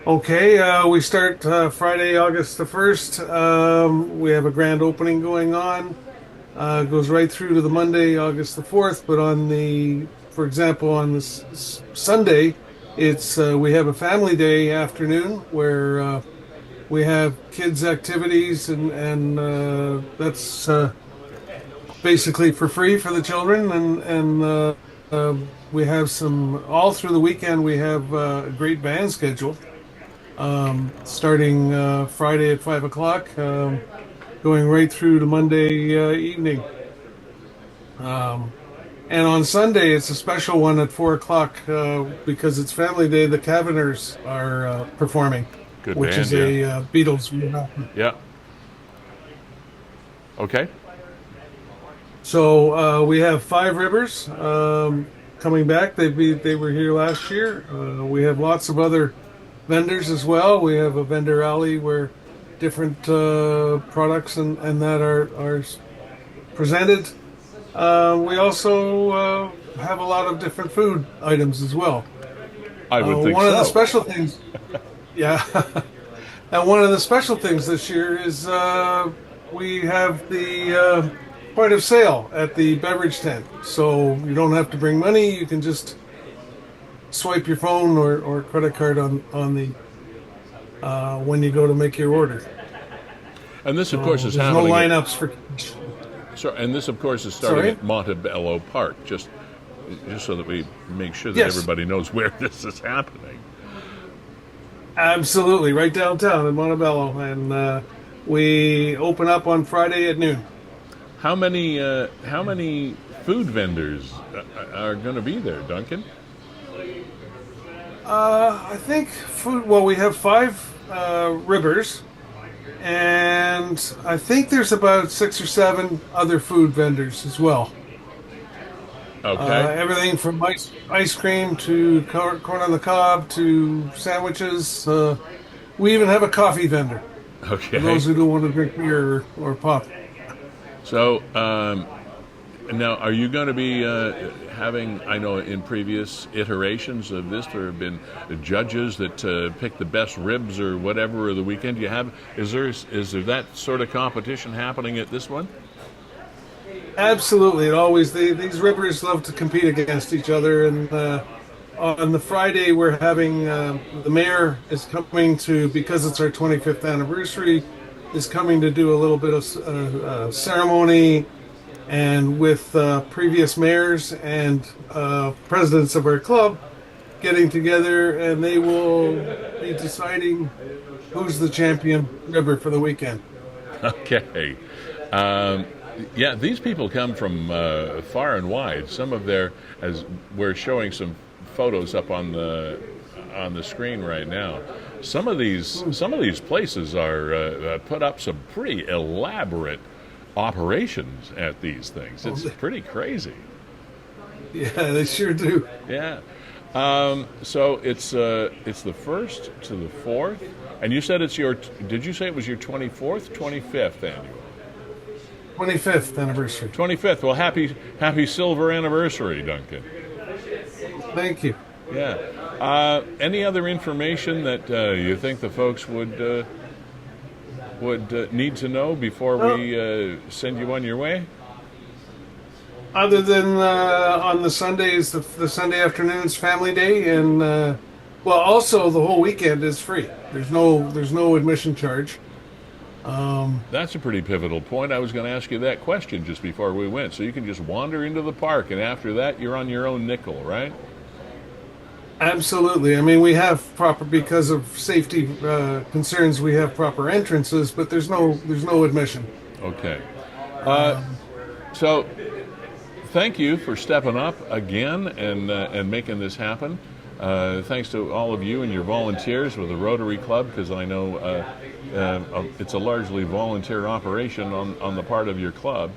Okay, we start Friday, August the 1st. We have a grand opening going on. Goes right through to the Monday, August the 4th. But for example, on this Sunday, it's we have a family day afternoon where we have kids' activities, and that's basically for free for the children. And we have some all through the weekend. We have a great band schedule. Starting Friday at 5 o'clock, going right through to Monday evening. And on Sunday, it's a special one at 4 o'clock because it's Family Day. The Catharines are performing, Good which band, is yeah. a Beatles reunion. Yeah. Okay. So we have Five Rivers coming back. They were here last year. We have lots of other vendors as well. We have a vendor alley where different products and that are presented. We also have a lot of different food items as well. I would think one so. of the special things, yeah, and one of the special things this year is we have the point of sale at the beverage tent. So you don't have to bring money. You can just swipe your phone or credit card on the when you go to make your order. And this, of course, is There's no happening. lineups for. And this, of course, is starting Sorry? at Montebello Park, just so that we make sure that Yes. everybody knows where this is happening. Absolutely, right downtown in Montebello, and we open up on Friday at noon. How many food vendors are going to be there, Duncan? I think food. Well, we have five rivers, and I think there's about 6 or 7 other food vendors as well. Okay. Everything from ice cream to corn on the cob to sandwiches. We even have a coffee vendor Okay. for those who don't want to drink beer or pop. So, now, are you going to be having, I know in previous iterations of this, there have been judges that pick the best ribs or whatever of the weekend. Is there that sort of competition happening at this one? Absolutely, these rivers love to compete against each other, and on the Friday we're having the mayor is coming to, because it's our 25th anniversary, is coming to do a little bit of ceremony, and with previous mayors and presidents of our club getting together, and they will be deciding who's the champion river for the weekend. Okay. Yeah, these people come from far and wide. Some of as we're showing some photos up on the screen right now. Some of these places are put up some pretty elaborate operations at these things. It's pretty crazy. Yeah, they sure do. Yeah. So it's the 1st to the 4th, and you said did you say it was your 24th, 25th annual? 25th anniversary. 25th. Well, happy silver anniversary, Duncan. Thank you. Yeah. Any other information that you think the folks would need to know before we send you on your way? Other than on the Sundays, the Sunday afternoon's Family Day, and also the whole weekend is free. There's no admission charge. That's a pretty pivotal point. I was going to ask you that question just before we went. So you can just wander into the park, and after that, you're on your own nickel, right? Absolutely. I mean, we have because of safety concerns, we have proper entrances, but there's no admission. Okay. So thank you for stepping up again and making this happen. Thanks to all of you and your volunteers with the Rotary Club, because I know it's a largely volunteer operation on the part of your club.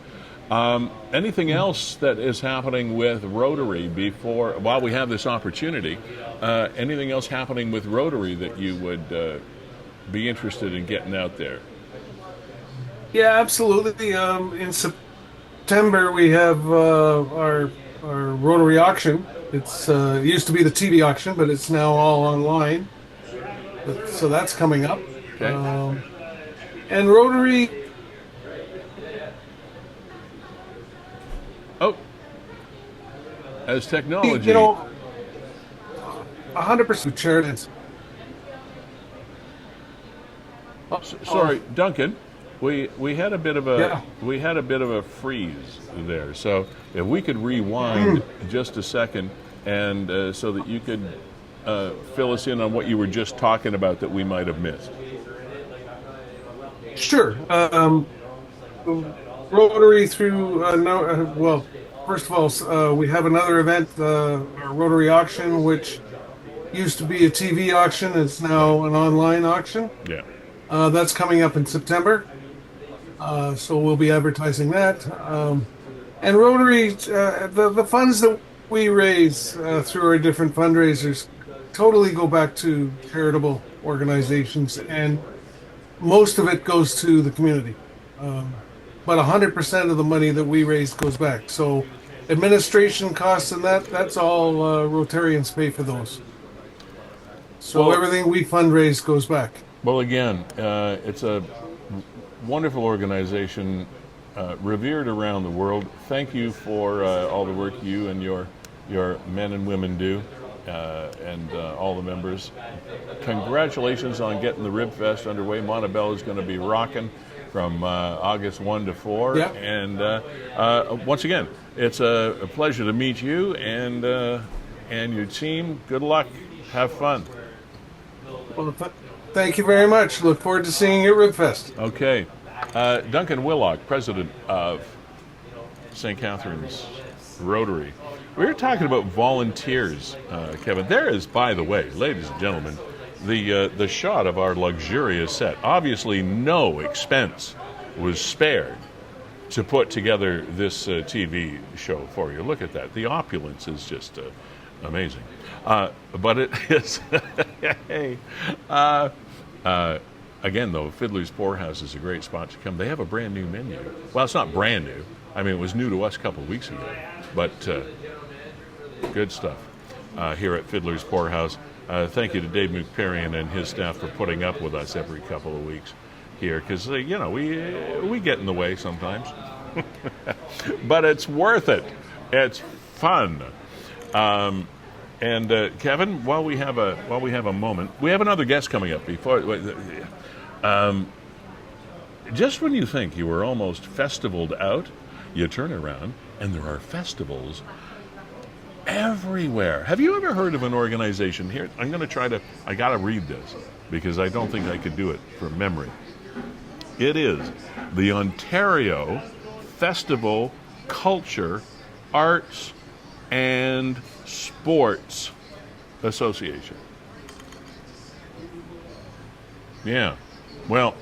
Anything else that is happening with Rotary while we have this opportunity? Anything else happening with Rotary that you would be interested in getting out there? Yeah, absolutely. In September, we have our Rotary auction. It used to be the TV auction, but it's now all online. So that's coming up. Okay. And Rotary. Oh, as technology. 100% charities. Sorry, Duncan. We had a bit of a freeze there. So if we could rewind just a second, and so that you could fill us in on what you were just talking about that we might have missed. Sure. Rotary through first of all, we have another event, our Rotary auction, which used to be a TV auction. It's now an online auction. Yeah. That's coming up in September. So we'll be advertising that. And Rotary, the funds that we raise through our different fundraisers totally go back to charitable organizations, and most of it goes to the community. But 100% of the money that we raise goes back. So administration costs and that's all Rotarians pay for those. So Well, everything we fundraise goes back. Well, again, it's a wonderful organization, revered around the world. Thank you for all the work you and your men and women do, and all the members. Congratulations on getting the Ribfest underway. Montebello is going to be rocking from August 1 to 4. Yeah. And once again, it's a pleasure to meet you and your team. Good luck. Have fun. Well, thank you very much. Look forward to seeing you at Ribfest. Okay. Duncan Willock, president of St. Catharines Rotary. We were talking about volunteers, Kevin. There is, by the way, ladies and gentlemen, the shot of our luxurious set. Obviously, no expense was spared to put together this TV show for you. Look at that. The opulence is just amazing. But it is... hey, again, though, Fiddler's Poorhouse is a great spot to come. They have a brand new menu. Well, it's not brand new. I mean, it was new to us a couple of weeks ago. But good stuff here at Fiddler's Poorhouse. Thank you to Dave McPerian and his staff for putting up with us every couple of weeks here, because, we get in the way sometimes. But it's worth it. It's fun. And Kevin, while we have a moment, we have another guest coming up. Just when you think you were almost festivaled out, you turn around and there are festivals everywhere. Have you ever heard of an organization here? I got to read this because I don't think I could do it from memory. It is the Ontario Festival, Culture, Arts, and Sports Association. Yeah. Well,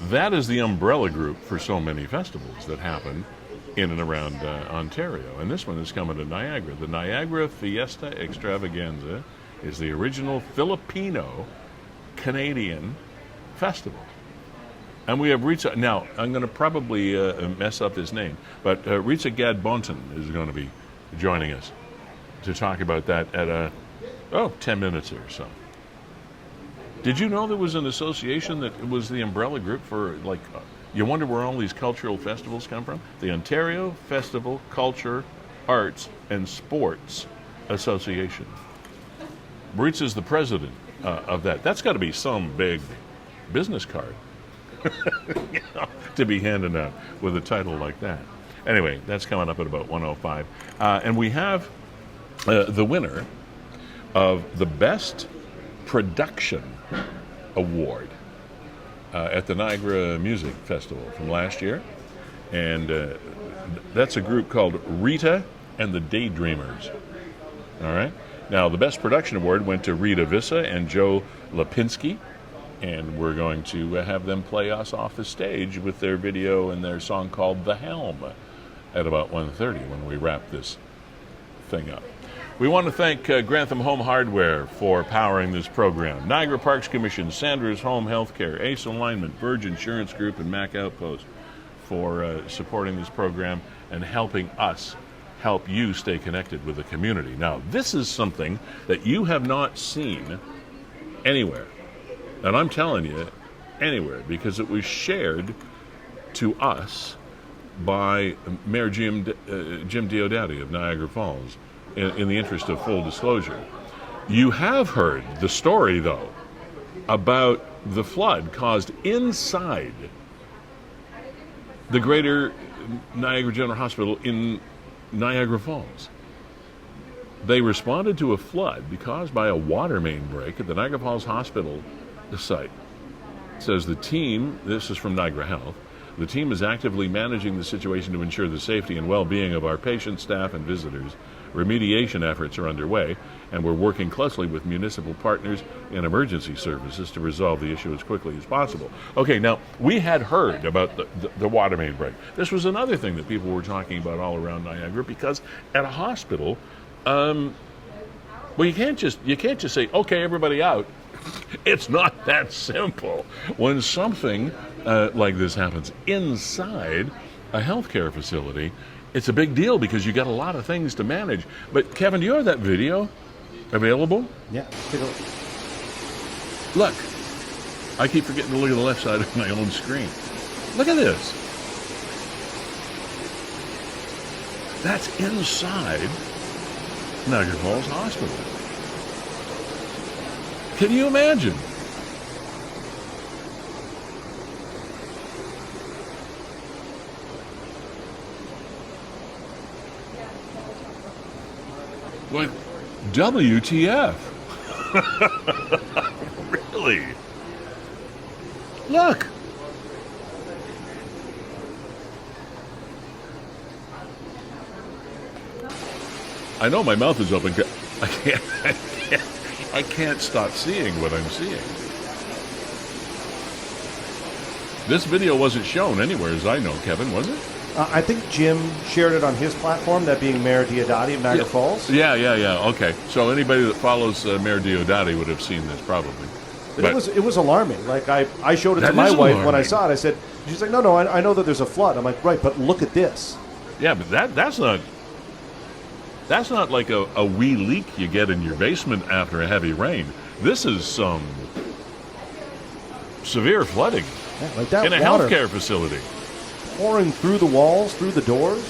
that is the umbrella group for so many festivals that happen in and around Ontario. And this one is coming to Niagara. The Niagara Fiesta Extravaganza is the original Filipino Canadian festival. And we have Rizza. Now, I'm going to probably mess up his name, but Rizza Gatbonton is going to be joining us to talk about that at 10 minutes or so. Did you know there was an association that was the umbrella group for, you wonder where all these cultural festivals come from? The Ontario Festival, Culture, Arts, and Sports Association. Rizza's the president of that. That's got to be some big business card to be handed out with a title like that. Anyway, that's coming up at about 1:05. And we have the winner of the Best Production Award at the Niagara Music Festival from last year. And that's a group called Rita and the Daydreamers. All right? Now, the Best Production Award went to Rita Vissa and Joe Lipinski. And we're going to have them play us off the stage with their video and their song called The Helm at about 1:30 when we wrap this thing up. We want to thank Grantham Home Hardware for powering this program, Niagara Parks Commission, Sandra's Home Healthcare, Ace Alignment, Verge Insurance Group, and Mac Outpost for supporting this program and helping us help you stay connected with the community. Now, this is something that you have not seen anywhere. And I'm telling you, anywhere, because it was shared to us by Mayor Jim Diodati of Niagara Falls in the interest of full disclosure. You have heard the story, though, about the flood caused inside the Greater Niagara General Hospital in Niagara Falls. They responded to a flood caused by a water main break at the Niagara Falls Hospital site. It says the team, this is from Niagara Health, The team is actively managing the situation to ensure the safety and well-being of our patients, staff, and visitors. Remediation efforts are underway, and we're working closely with municipal partners and emergency services to resolve the issue as quickly as possible. Okay, now, we had heard about the water main break. This was another thing that people were talking about all around Niagara, because at a hospital, well, you can't just say, okay, everybody out. It's not that simple. When something like this happens inside a healthcare facility, it's a big deal because you got a lot of things to manage. But Kevin, do you have that video available? Yeah. Take a look. Look, I keep forgetting to look at the left side of my own screen. Look at this. That's inside Niagara Falls Hospital. Can you imagine? Like, WTF? Really? Look. I know my mouth is open. I can't stop seeing what I'm seeing. This video wasn't shown anywhere, as I know, Kevin, was it? I think Jim shared it on his platform, that being Mayor Diodati of Niagara Falls. Yeah. Okay. So anybody that follows Mayor Diodati would have seen this, probably. But it was alarming. Like, I showed it to my wife when I saw it. I said, she's like, no, I know that there's a flood. I'm like, right, but look at this. Yeah, but that's not like a wee leak you get in your basement after a heavy rain. This is some severe flooding like that in a healthcare facility. Pouring through the walls, through the doors.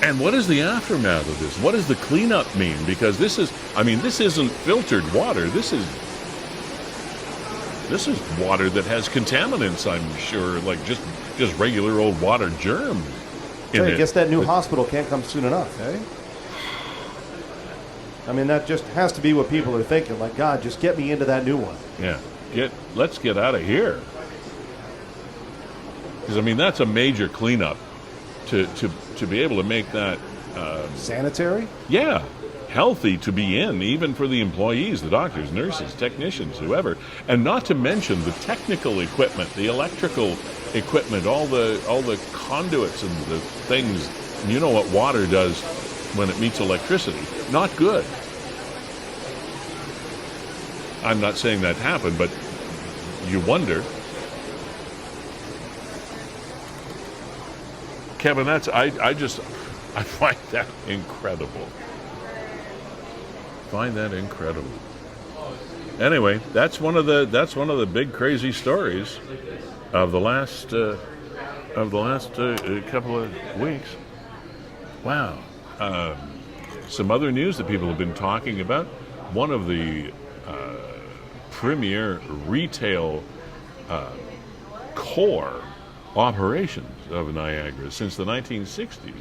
And what is the aftermath of this? What does the cleanup mean? Because this isn't filtered water. This is water that has contaminants, I'm sure, like just regular old water germs. I guess that new hospital can't come soon enough, eh? I mean, that just has to be what people are thinking. Like, God, just get me into that new one. Yeah, let's get out of here. Because, I mean, that's a major cleanup to be able to make that... sanitary? Yeah, healthy to be in, even for the employees, the doctors, nurses, technicians, whoever. And not to mention the technical equipment, the electrical equipment, all the conduits and the things. You know what water does when it meets electricity. Not good. I'm not saying that happened, but you wonder... Kevin, I find that incredible. Anyway, that's one of the big crazy stories of the last couple of weeks. Wow. Some other news that people have been talking about. One of the premier retail core operations of Niagara since the 1960s,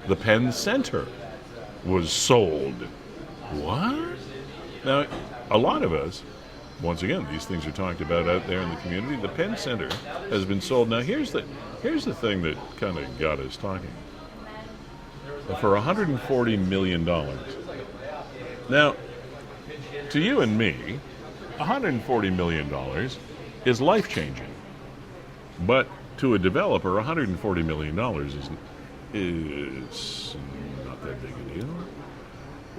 the Penn Center, was sold. What? Now, a lot of us, once again, these things are talked about out there in the community. The Penn Center has been sold. Now, here's the thing that kind of got us talking. For $140 million. Now, to you and me, $140 million is life-changing. But to a developer, $140 million is not that big a deal.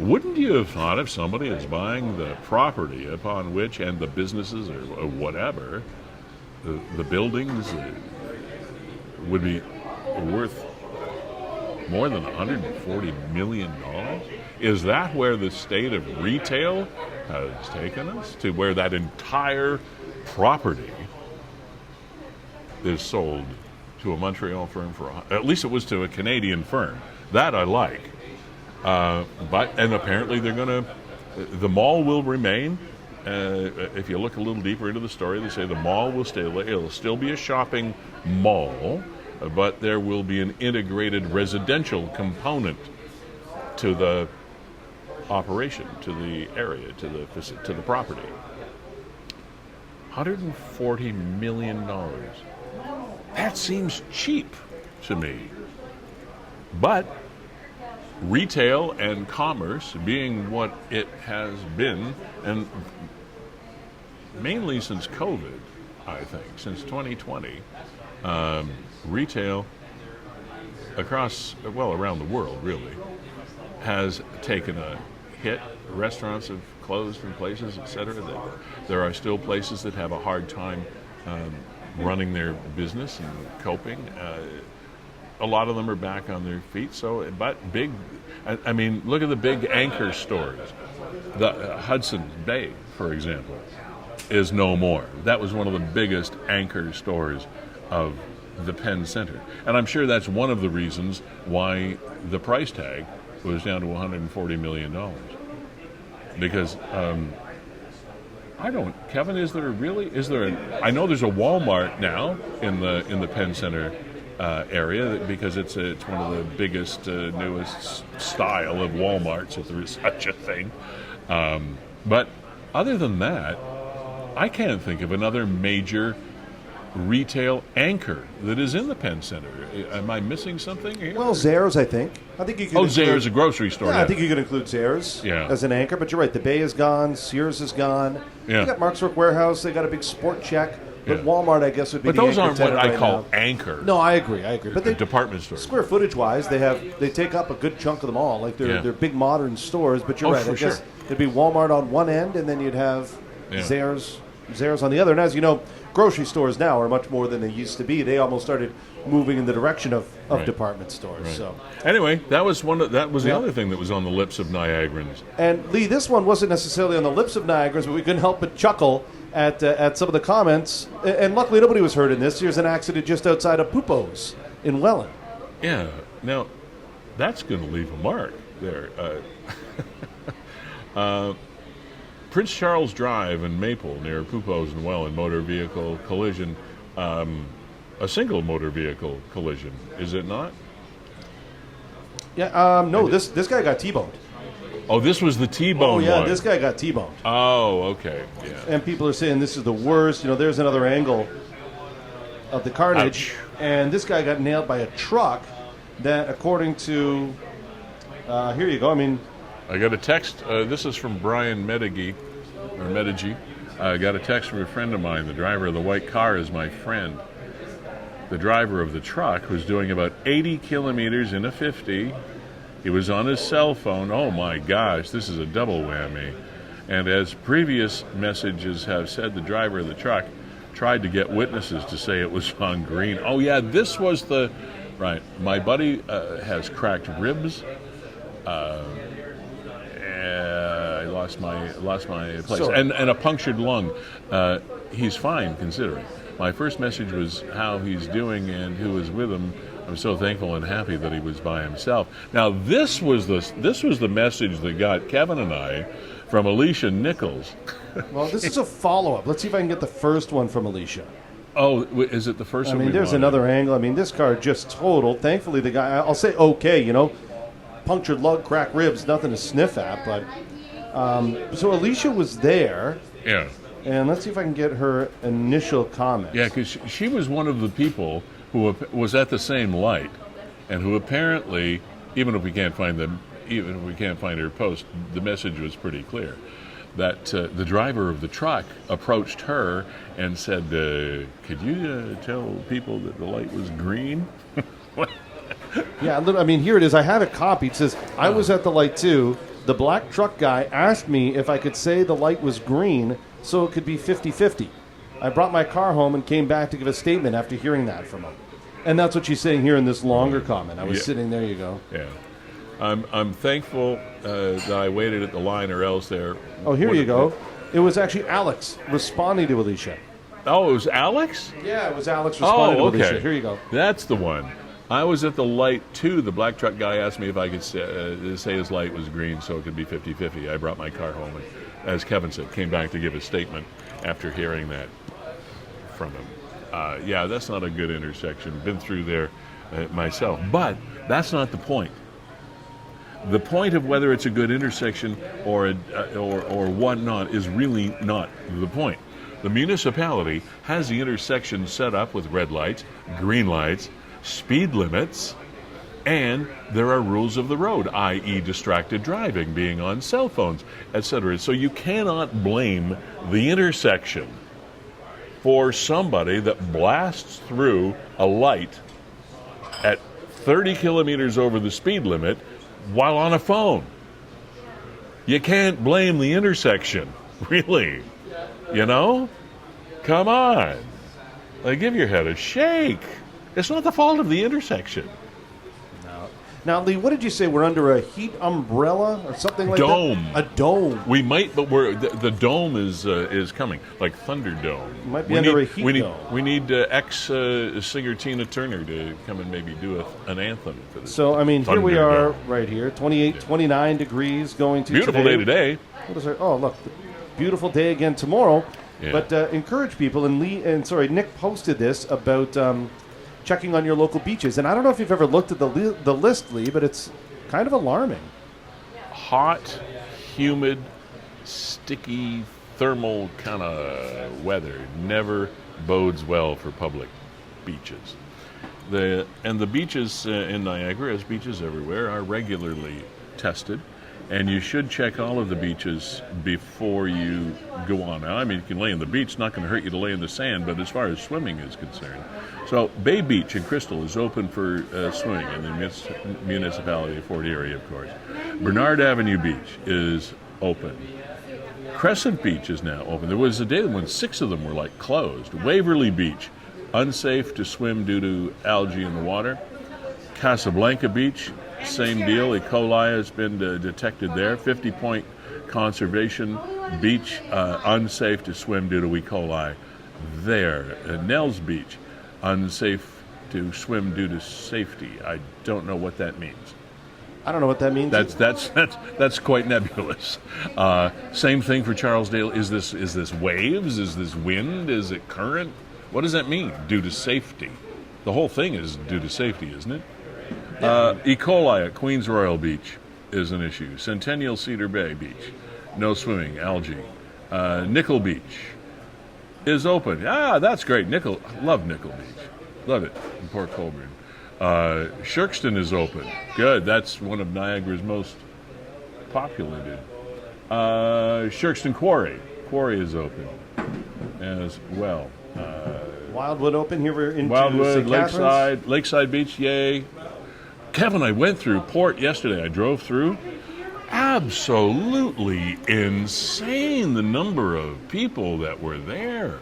Wouldn't you have thought if somebody is buying the property upon which, and the businesses or whatever, the buildings would be worth more than $140 million? Is that where the state of retail has taken us? To where that entire property is sold to a Montreal firm at least it was to a Canadian firm. That I like. And apparently the mall will remain. If you look a little deeper into the story, they say the mall will stay. It'll still be a shopping mall, but there will be an integrated residential component to the operation, to the area, to the property. $140 million. That seems cheap to me. But retail and commerce being what it has been, and mainly since COVID, I think, since 2020, retail around the world really, has taken a hit. Restaurants have closed in places, etc. There are still places that have a hard time running their business and coping. A lot of them are back on their feet. So, but big, I mean, look at the big anchor stores. The Hudson Bay, for example, is no more. That was one of the biggest anchor stores of the Penn Center. And I'm sure that's one of the reasons why the price tag was down to $140 million. Because, Kevin, I know there's a Walmart now in the Penn Center area, because it's one of the biggest, newest style of Walmarts, if there is such a thing. But other than that, I can't think of another major retail anchor that is in the Penn Center. Am I missing something here? Well, Zehrs, I think. I think you can. Zehrs, a grocery store. Yeah, I think you can include Zehrs as an anchor. But you're right. The Bay is gone. Sears is gone. Yeah. They got Mark's Work Warehouse. They got a big Sport Check. But Walmart, I guess, would be. But the those anchor aren't what I right call now. anchor. No, I agree. But they department stores. Square footage wise, they take up a good chunk of them all. Like they're big modern stores. But you're right. I guess it'd be Walmart on one end, and then you'd have Zehrs on the other. And as you know, grocery stores now are much more than they used to be. They almost started moving in the direction of department stores. Right. So anyway, that was the other thing that was on the lips of Niagarans. And Lee, this one wasn't necessarily on the lips of Niagarans, but we couldn't help but chuckle at some of the comments. And luckily, nobody was hurt in this. Here's an accident just outside of Pupo's in Welland. Yeah. Now, that's going to leave a mark there. Prince Charles Drive in Maple near Pupo's and Welland, motor vehicle collision. A single motor vehicle collision, is it not? Yeah. No. This guy got T-boned. Oh, this was the T-bone one. Oh, yeah. one. This guy got T-boned. Oh, okay. Yeah. And people are saying this is the worst. There's another angle of the carnage. Ouch. And this guy got nailed by a truck that, according to... here you go. I mean... I got a text. This is from Brian Medigi. I got a text from a friend of mine. The driver of the white car is my friend. The driver of the truck was doing about 80 kilometers in a 50. He was on his cell phone. Oh my gosh, this is a double whammy. And as previous messages have said, the driver of the truck tried to get witnesses to say it was on green. Oh yeah, this was the... Right. My buddy has cracked ribs. I lost my place. And a punctured lung. He's fine, considering. My first message was how he's doing and who was with him. I'm so thankful and happy that he was by himself. Now, this was the message that got Kevin and I from Alicia Nichols. Well, this is a follow-up. Let's see if I can get the first one from Alicia. Oh, is it the first one? I mean, there's another angle. I mean, this car just totaled. Thankfully, the guy, I'll say okay, punctured lung, cracked ribs, nothing to sniff at. But so Alicia was there. Yeah. And let's see if I can get her initial comment. Yeah, because she was one of the people who was at the same light, and who apparently, even if we can't find her post, the message was pretty clear that the driver of the truck approached her and said, "Could you tell people that the light was green?" Yeah, I mean, here it is. I have it copied. It says, "I was at the light too. The black truck guy asked me if I could say the light was green so it could be 50-50. I brought my car home and came back to give a statement after hearing that from him." And that's what she's saying here in this longer comment. I was sitting there. You go. Yeah, I'm thankful that I waited at the line, or else there. Oh, here you go. It was actually Alex responding to Alicia. Oh, it was Alex? Yeah, it was Alex responding to okay. Alicia. Here you go. That's the one. I was at the light too. The black truck guy asked me if I could say his light was green so it could be 50-50. I brought my car home and, as Kevin said, came back to give a statement after hearing that from him. Yeah, that's not a good intersection. Been through there myself. But that's not the point. The point of whether it's a good intersection or whatnot is really not the point. The municipality has the intersection set up with red lights, green lights, speed limits, and there are rules of the road, i.e. distracted driving, being on cell phones, etc. So you cannot blame the intersection for somebody that blasts through a light at 30 kilometers over the speed limit while on a phone. You can't blame the intersection, really. You know? Come on. Like, give your head a shake. It's not the fault of the intersection. Now, Lee, what did you say? We're under a heat umbrella or something like Dome. that? A dome. We might, but the dome is coming, like Thunderdome. Might be under a heat dome. We need ex-singer Tina Turner to come and maybe do an anthem for this. So, I mean, here we are Thunderdome. right here, 28, 29 degrees going to Beautiful day today. What is our, oh, look, beautiful day again tomorrow. Yeah. But encourage people, and Nick posted this about checking on your local beaches. And I don't know if you've ever looked at the list, Lee, but it's kind of alarming. Hot, humid, sticky, thermal kind of weather never bodes well for public beaches. The beaches in Niagara, as beaches everywhere, are regularly tested. And you should check all of the beaches before you go on. Now, I mean, you can lay in the beach. It's not going to hurt you to lay in the sand, but as far as swimming is concerned. So Bay Beach in Crystal is open for swimming in the municipality of Fort Erie, of course. Bernard Avenue Beach is open. Crescent Beach is now open. There was a day when 6 of them were, like, closed. Waverly Beach, unsafe to swim due to algae in the water. Casablanca Beach, same deal. E. coli has been detected there. 50 Point Conservation Beach, unsafe to swim due to E. coli there. Nels Beach, unsafe to swim due to safety. I don't know what that means. I don't know what that means. That's quite nebulous. Same thing for Charlesdale. Is this waves? Is this wind? Is it current? What does that mean? Due to safety. The whole thing is due to safety, isn't it? E. coli at Queens Royal Beach is an issue. Centennial Cedar Bay Beach, no swimming, algae. Nickel Beach is open. That's great. Love Nickel Beach. Love it in Port Colborne. Shirkston is open. Good. That's one of Niagara's most populated. Shirkston Quarry is open as well. Wildwood open. Here we're into Wildwood, St. Catharines. Lakeside Beach, yay. Kevin, I went through Port yesterday. I drove through. Absolutely insane, the number of people that were there.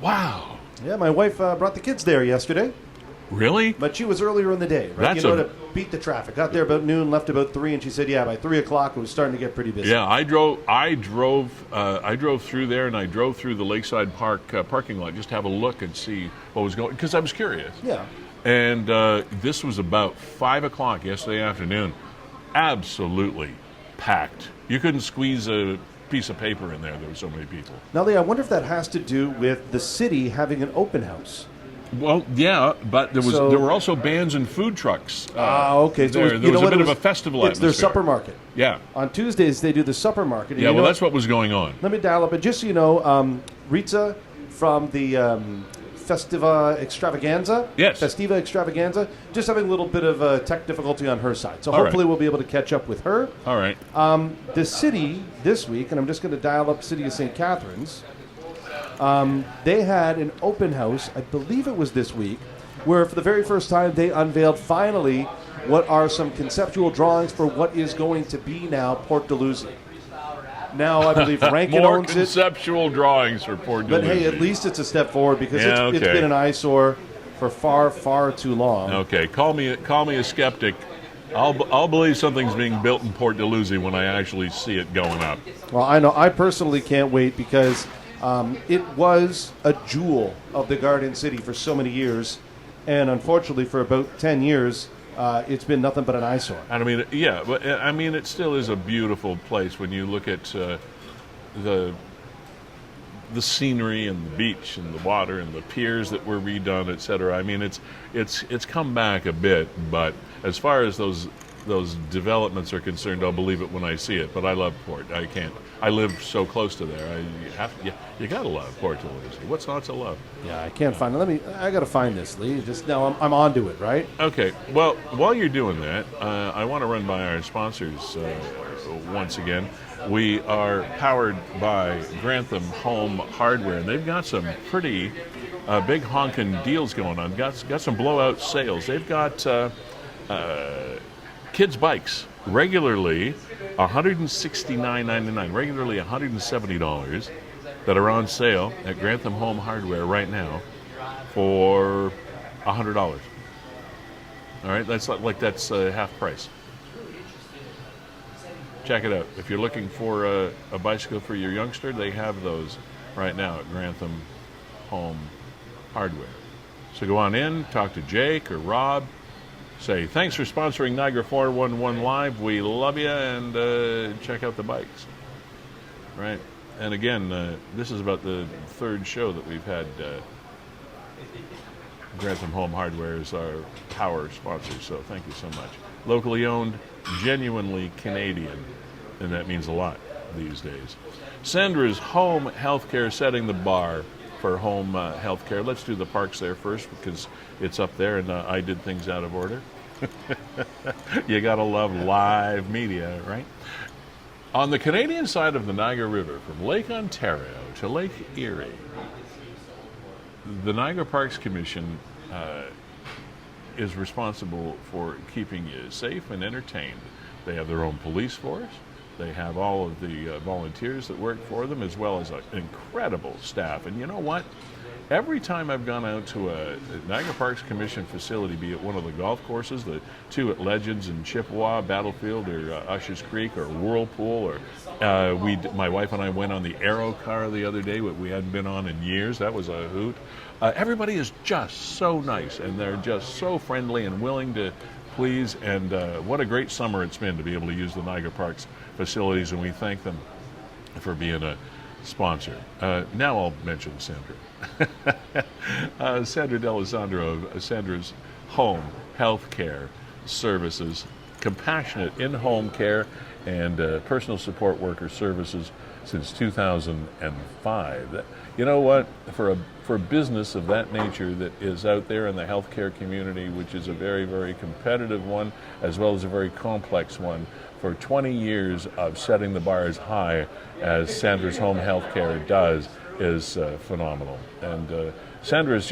Wow. Yeah, my wife brought the kids there yesterday. Really? But she was earlier in the day, right? That's to beat the traffic. Got there about noon, left about 3, and she said, by 3 o'clock it was starting to get pretty busy. Yeah, I drove through there, and I drove through the Lakeside Park parking lot just to have a look and see what was going, because I was curious. Yeah. And this was about 5 o'clock yesterday afternoon. Absolutely packed. You couldn't squeeze a piece of paper in there. There were so many people. Now, Lee, I wonder if that has to do with the city having an open house. Well, yeah, but there were also bands and food trucks. Okay. So there was a bit of a festival atmosphere. It's their supper market. Yeah. On Tuesdays, they do the supper market. Yeah, well, that's what was going on. Let me dial up. And just so you know, Rizza from the Extravaganza. Yes. Festiva Extravaganza. Just having a little bit of tech difficulty on her side. So All hopefully right. we'll be able to catch up with her. All right. The city this week, and I'm just going to dial up City of St. Catharines, they had an open house, I believe it was this week, where for the very first time they unveiled finally what are some conceptual drawings for what is going to be now Port Dalhousie. Now I believe Rankin More owns it. conceptual drawings for Port Dalhousie. But hey, at least it's a step forward because Yeah, it's been an eyesore for far, far too long. Okay, call me a skeptic. I'll believe something's being built in Port Dalhousie when I actually see it going up. Well, I know. I personally can't wait because it was a jewel of the Garden City for so many years, and unfortunately for about 10 years, it's been nothing but an eyesore. And I mean, yeah, but I mean, it still is a beautiful place when you look at the scenery and the beach and the water and the piers that were redone, etc. I mean, it's come back a bit, but as far as those those developments are concerned, I'll believe it when I see it. But I love Port. I can't. I live so close to there. You gotta love Port Louis. What's not to love? Yeah, I can't find it. I gotta find this, Lee. Just now, I'm onto it, right? Okay. Well, while you're doing that, I want to run by our sponsors once again. We are powered by Grantham Home Hardware, and they've got some pretty big honking deals going on. Got some blowout sales. They've got kids' bikes regularly $169.99, regularly $170 that are on sale at Grantham Home Hardware right now for $100. All right, that's half price. Check it out. If you're looking for a bicycle for your youngster, they have those right now at Grantham Home Hardware. So go on in, talk to Jake or Rob, say thanks for sponsoring Niagara 411 Live. We love you, and check out the bikes. Right? And again, this is about the third show that we've had. Grantham Home Hardware is our power sponsor, so thank you so much. Locally owned, genuinely Canadian, and that means a lot these days. Sandra's Home Healthcare setting the bar for home healthcare. Let's do the parks there first because it's up there, and I did things out of order. You gotta love live media, right? On the Canadian side of the Niagara River, from Lake Ontario to Lake Erie, the Niagara Parks Commission is responsible for keeping you safe and entertained. They have their own police force. They have all of the volunteers that work for them, as well as an incredible staff. And you know what? Every time I've gone out to a Niagara Parks Commission facility, be it one of the golf courses, the two at Legends and Chippewa, Battlefield, or Ushers Creek, or Whirlpool, or my wife and I went on the Aero car the other day, what we hadn't been on in years. That was a hoot. Everybody is just so nice, and they're just so friendly and willing to please. And what a great summer it's been to be able to use the Niagara Parks facilities, and we thank them for being a sponsor. Now I'll mention Sandra. Sandra D'Alessandro of Sandra's Home Healthcare Services, compassionate in-home care and personal support worker services since 2005. You know what? For a business of that nature that is out there in the healthcare community, which is a very, very competitive one, as well as a very complex one, for 20 years of setting the bar as high as Sandra's Home Healthcare does is phenomenal. And Sandra is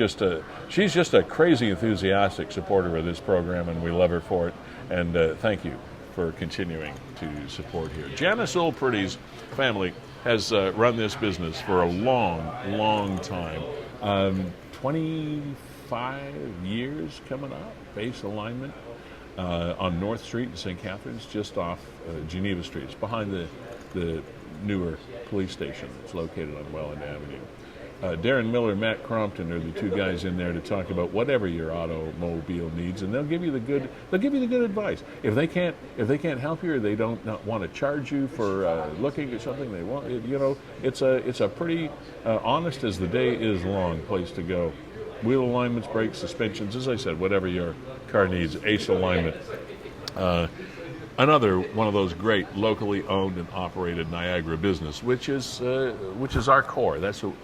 she's just a crazy enthusiastic supporter of this program, and we love her for it. And thank you for continuing to support here. Janice Olpretty's family has run this business for a long, long time. 25 years coming up, base alignment on North Street in St. Catharines, just off Geneva Street. It's behind the newer police station. It's located on Welland Avenue. Darren Miller, Matt Crompton are the two guys in there to talk about whatever your automobile needs, and they'll give you the good advice. If they can't help you, or they don't not want to charge you for looking at something they want, it's a pretty honest as the day is long place to go. Wheel alignments, brakes, suspensions, as I said, whatever your car needs. Ace Alignment. Another one of those great locally owned and operated Niagara business, which is our core. That's what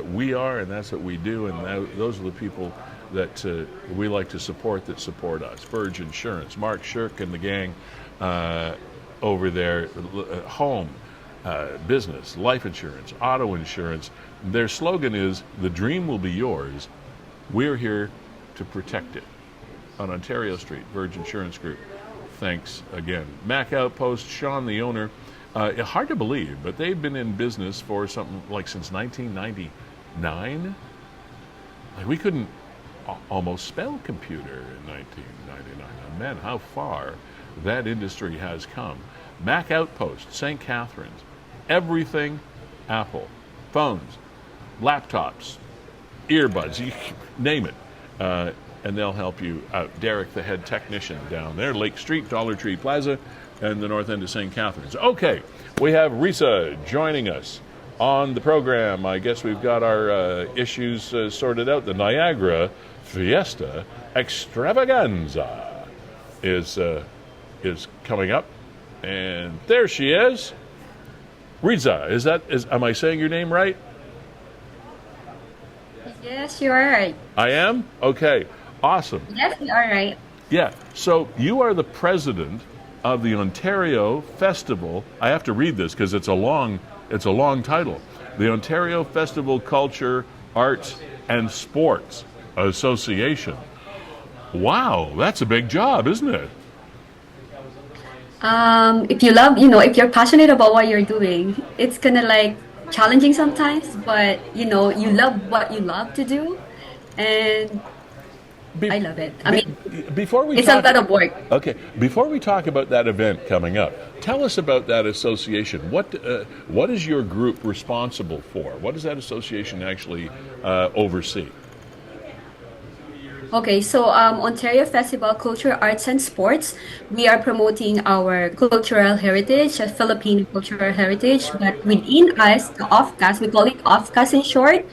we are, and that's what we do, and those are the people that we like to support that support us. Burge Insurance, Mark Shirk and the gang over there, home, business, life insurance, auto insurance. Their slogan is, "The dream will be yours. We're here to protect it." On Ontario Street, Burge Insurance Group. Thanks again. Mac Outpost, Sean, the owner. Hard to believe, but they've been in business for something like since 1999. Like, we couldn't almost spell computer in 1999. And man, how far that industry has come. Mac Outpost, St. Catharines. Everything Apple. Phones, laptops, earbuds, you name it. And they'll help you out. Derek, the head technician down there, Lake Street, Dollar Tree Plaza, and the north end of St. Catharines. Okay, we have Rizza joining us on the program. I guess we've got our issues sorted out. The Niagara Fiesta Extravaganza. is coming up, and there she is. Rizza, am I saying your name right? Yes, you are right. I am? Okay, awesome. Yes, you are right. Yeah, so you are the president of the Ontario Festival. I have to read this because it's a long title. The Ontario Festival Culture, Arts and Sports Association. Wow, that's a big job, isn't it? If you love, if you're passionate about what you're doing, it's kind of like challenging sometimes, but you love what you love to do, and I love it. I mean, before we it's a lot of work. Okay, before we talk about that event coming up, tell us about that association. What is your group responsible for? What does that association actually oversee? Okay, so Ontario Festival Culture, Arts and Sports, we are promoting our cultural heritage, Filipino cultural heritage, but within us, the OFCAS, we call it OFCAS in short.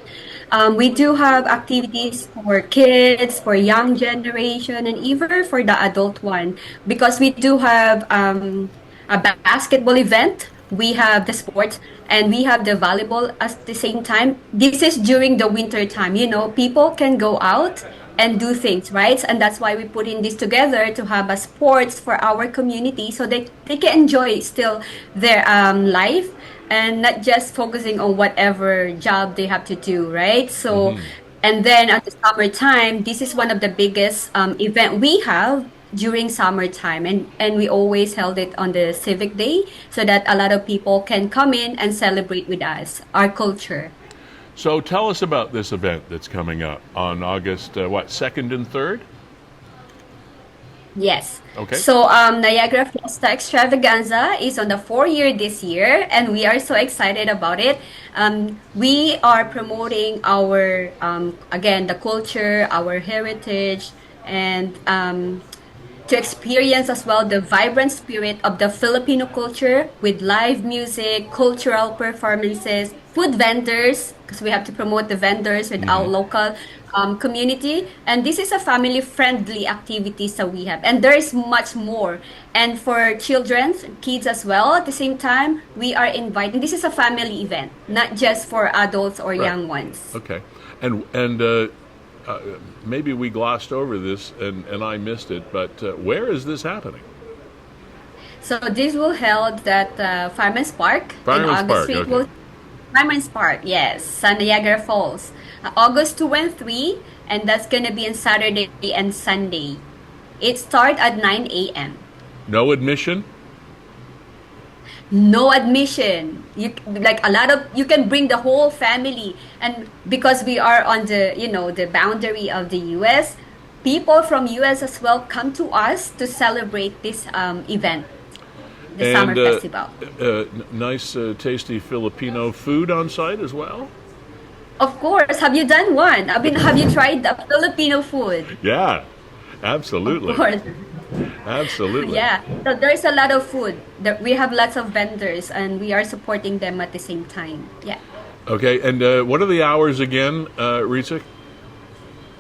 We do have activities for kids, for young generation, and even for the adult one, because we do have a basketball event, we have the sports, and we have the volleyball at the same time. This is during the winter time, people can go out and do things, right? And that's why we put in this together to have a sports for our community so they can enjoy still their life and not just focusing on whatever job they have to do, right? So, and then at the summertime, this is one of the biggest event we have during summertime, and we always held it on the Civic Day so that a lot of people can come in and celebrate with us, our culture. So tell us about this event that's coming up on August, 2nd and 3rd? Yes. Okay. So Niagara Fiesta Extravaganza is on the 4th year this year, and we are so excited about it. We are promoting our, again, the culture, our heritage, and to experience as well the vibrant spirit of the Filipino culture with live music, cultural performances, food vendors, because we have to promote the vendors with our local community. And this is a family-friendly activities that we have. And there is much more. And for children, kids as well, at the same time, we are inviting. This is a family event, not just for adults or young ones. Okay. And maybe we glossed over this and I missed it, but where is this happening? So this will held at Fireman's Park in Fireman's August Park, 3. okay. Fireman's Park, yes, San Niagara Falls. August 2 and 3, and that's going to be on Saturday and Sunday. It starts at 9 a.m. No admission? No admission. You can bring the whole family, and because we are on the boundary of the U.S., people from U.S. as well come to us to celebrate this event. The summer festival. Nice, tasty Filipino food on site as well? Of course. Have you done one? Have you tried the Filipino food? Yeah, absolutely. Of course. Absolutely. Yeah. So there's a lot of food. We have lots of vendors, and we are supporting them at the same time. Yeah. Okay, and what are the hours again, Rizza?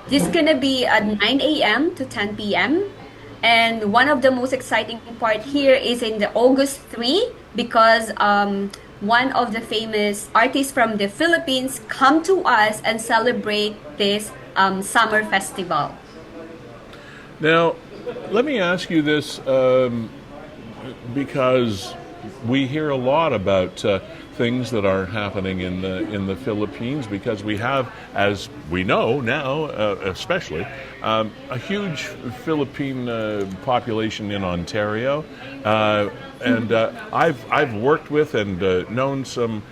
This is going to be at 9 a.m. to 10 p.m. And one of the most exciting part here is in the August 3, because one of the famous artists from the Philippines come to us and celebrate this summer festival. Now, let me ask you this, because we hear a lot about things that are happening in the Philippines, because we have, as we know now, especially, a huge Philippine population in Ontario, and I've worked with and known some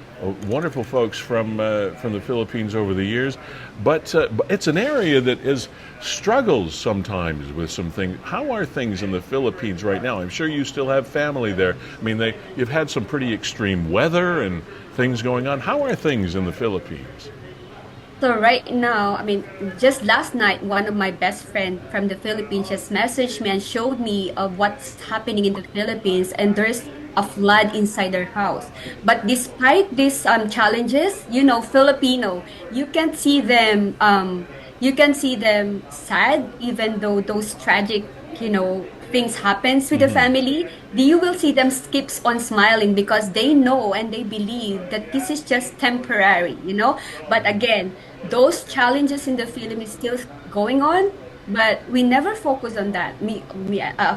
wonderful folks from the Philippines over the years, but it's an area that struggles sometimes with some things. How are things in the Philippines right now? I'm sure you still have family there. I mean, you've had some pretty extreme weather and things going on. How are things in the Philippines? So right now, I mean, just last night, one of my best friends from the Philippines just messaged me and showed me of what's happening in the Philippines, and there's a flood inside their house. But despite these challenges, Filipino, you can see them sad, even though those tragic, things happens with the family, you will see them keeps on smiling because they know and they believe that this is just temporary, you know. But again, those challenges in the film is still going on. But we never focus on that. Me,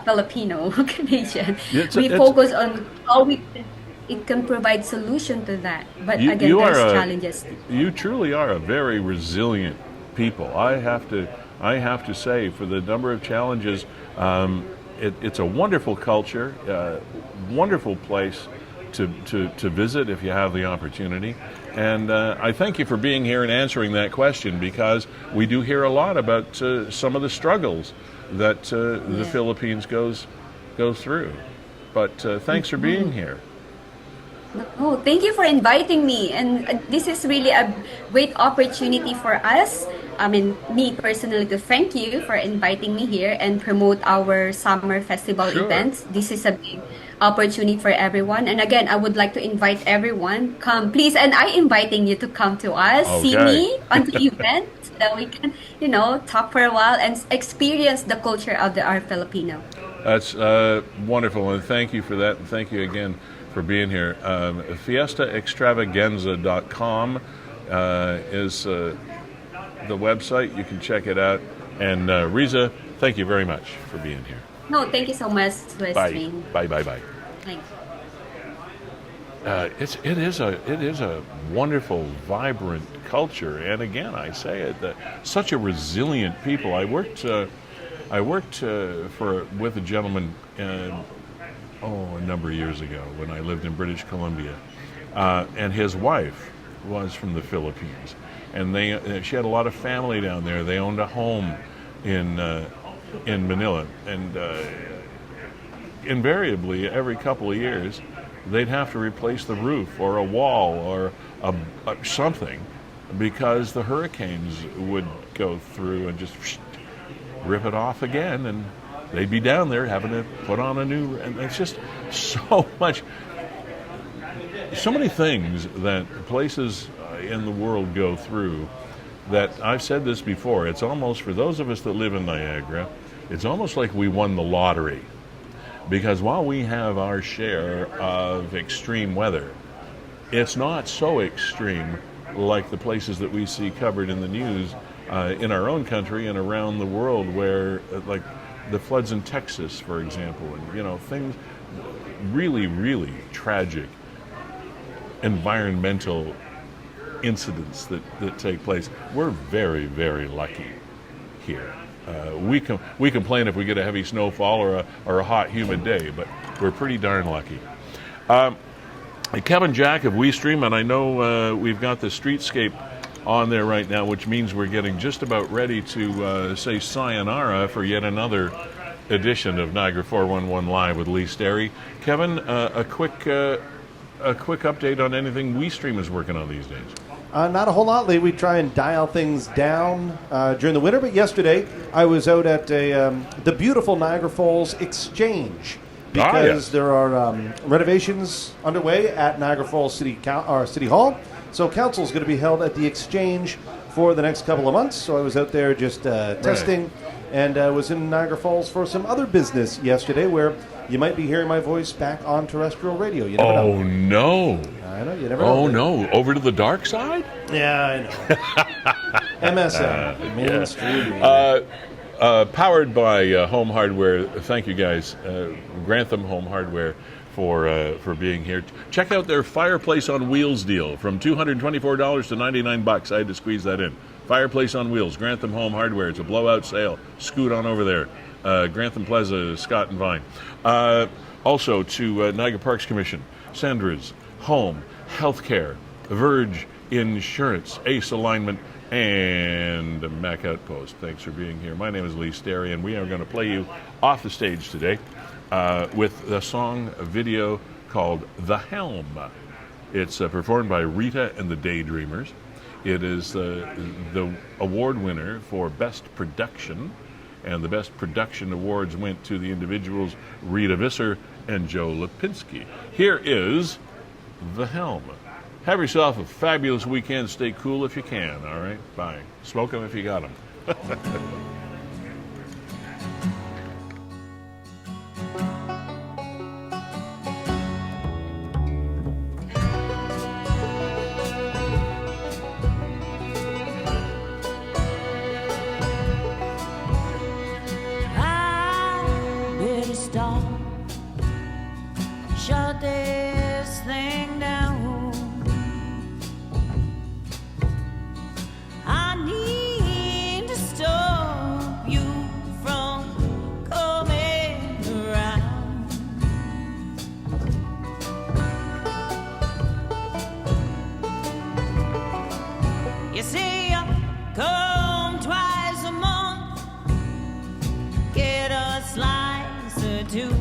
Filipino Canadian, we focus on how it can provide solution to that. But again, there's challenges. You truly are a very resilient people. I have to say, for the number of challenges, it's a wonderful culture, wonderful place to visit if you have the opportunity. And I thank you for being here and answering that question, because we do hear a lot about some of the struggles that the Philippines goes through. But thanks for being here. Oh, thank you for inviting me. And this is really a great opportunity for us. I mean, me personally, to thank you for inviting me here and promote our summer festival events. This is a big opportunity for everyone. And again, I would like to invite everyone, come please. And I inviting you to come to us, see me on the event, so that we can, talk for a while and experience the culture of our Filipino. That's wonderful, and thank you for that, and thank you again for being here. FiestaExtravaganza.com is the website. You can check it out. And Rizza, thank you very much for being here. No, thank you so much, WeeStreem. Bye. Thanks. It is a wonderful, vibrant culture, and again, I say it, such a resilient people. I worked with a gentleman a number of years ago when I lived in British Columbia, and his wife was from the Philippines, and she had a lot of family down there. They owned a home in Manila, and invariably every couple of years they'd have to replace the roof or a wall or something, because the hurricanes would go through and just rip it off again, and they'd be down there having to put on a new, and it's just so many things that places in the world go through, that I've said this before, it's almost, for those of us that live in Niagara, it's almost like we won the lottery. Because while we have our share of extreme weather, it's not so extreme like the places that we see covered in the news in our own country and around the world, where like the floods in Texas, for example, and things, really, really tragic environmental incidents that take place. We're very, very lucky here. We complain if we get a heavy snowfall or a hot, humid day, but we're pretty darn lucky. Kevin Jack of WeeStreem, and I know we've got the streetscape on there right now, which means we're getting just about ready to say sayonara for yet another edition of Niagara 411 Live with Lee Sterry. Kevin, a quick update on anything WeeStream is working on these days. Not a whole lot, Lee. We try and dial things down during the winter, but yesterday I was out at the beautiful Niagara Falls Exchange, because there are renovations underway at Niagara Falls City Hall. So council is going to be held at the Exchange for the next couple of months. So I was out there just testing, and was in Niagara Falls for some other business yesterday, where you might be hearing my voice back on terrestrial radio. You never know. No. I know, you never know. Oh, no. Over to the dark side? Yeah, I know. MSN, mainstream. Powered by Home Hardware. Thank you, guys. Grantham Home Hardware for being here. Check out their Fireplace on Wheels deal from $224 to $99. I had to squeeze that in. Fireplace on Wheels, Grantham Home Hardware. It's a blowout sale. Scoot on over there. Grantham Plaza, Scott and Vine. Also to Niagara Parks Commission, Sandra's Home, Healthcare, Verge Insurance, Ace Alignment, and Mac Outpost. Thanks for being here. My name is Lee Sterry, and we are going to play you off the stage today with a video called The Helm. It's performed by Rita and the Daydreamers. It is the award winner for Best Production, and the Best Production awards went to the individuals Rita Visser and Joe Lipinski. Here is The Helm. Have yourself a fabulous weekend. Stay cool if you can, all right? Bye. Smoke them if you got them. stop. Shut this thing down. I need to stop you from coming around. You see, I come twice a month, get a slice or two.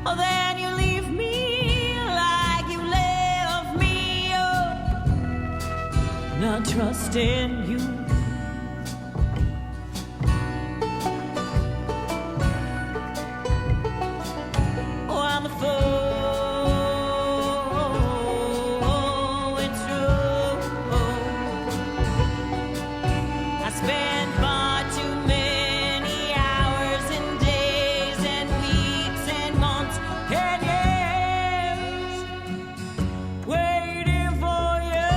Oh, then you leave me like you left me, not trusting you. Oh, I'm a fool, it's true. I spent far too many hours and days and weeks and months and years waiting for you.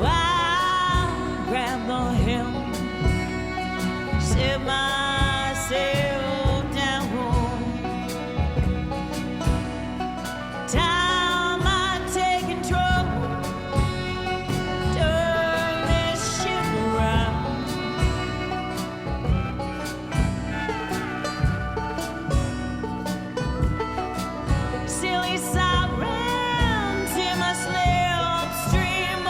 I'll grab the helm, set myself down. Time I take control, turn this ship around. Silly sirens in my slipstream,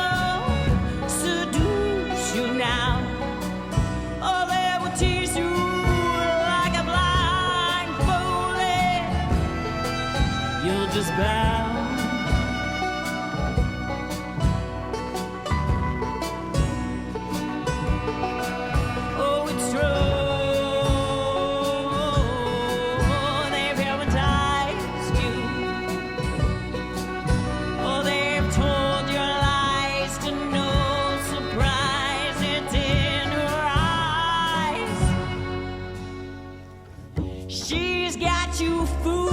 seduce you now. Oh, they will tease you like a blindfolded. You'll just bow. Oh, it's true. They've hypnotized you. Oh, they've told your lies to no surprise. It's in her eyes. She's got you fooled.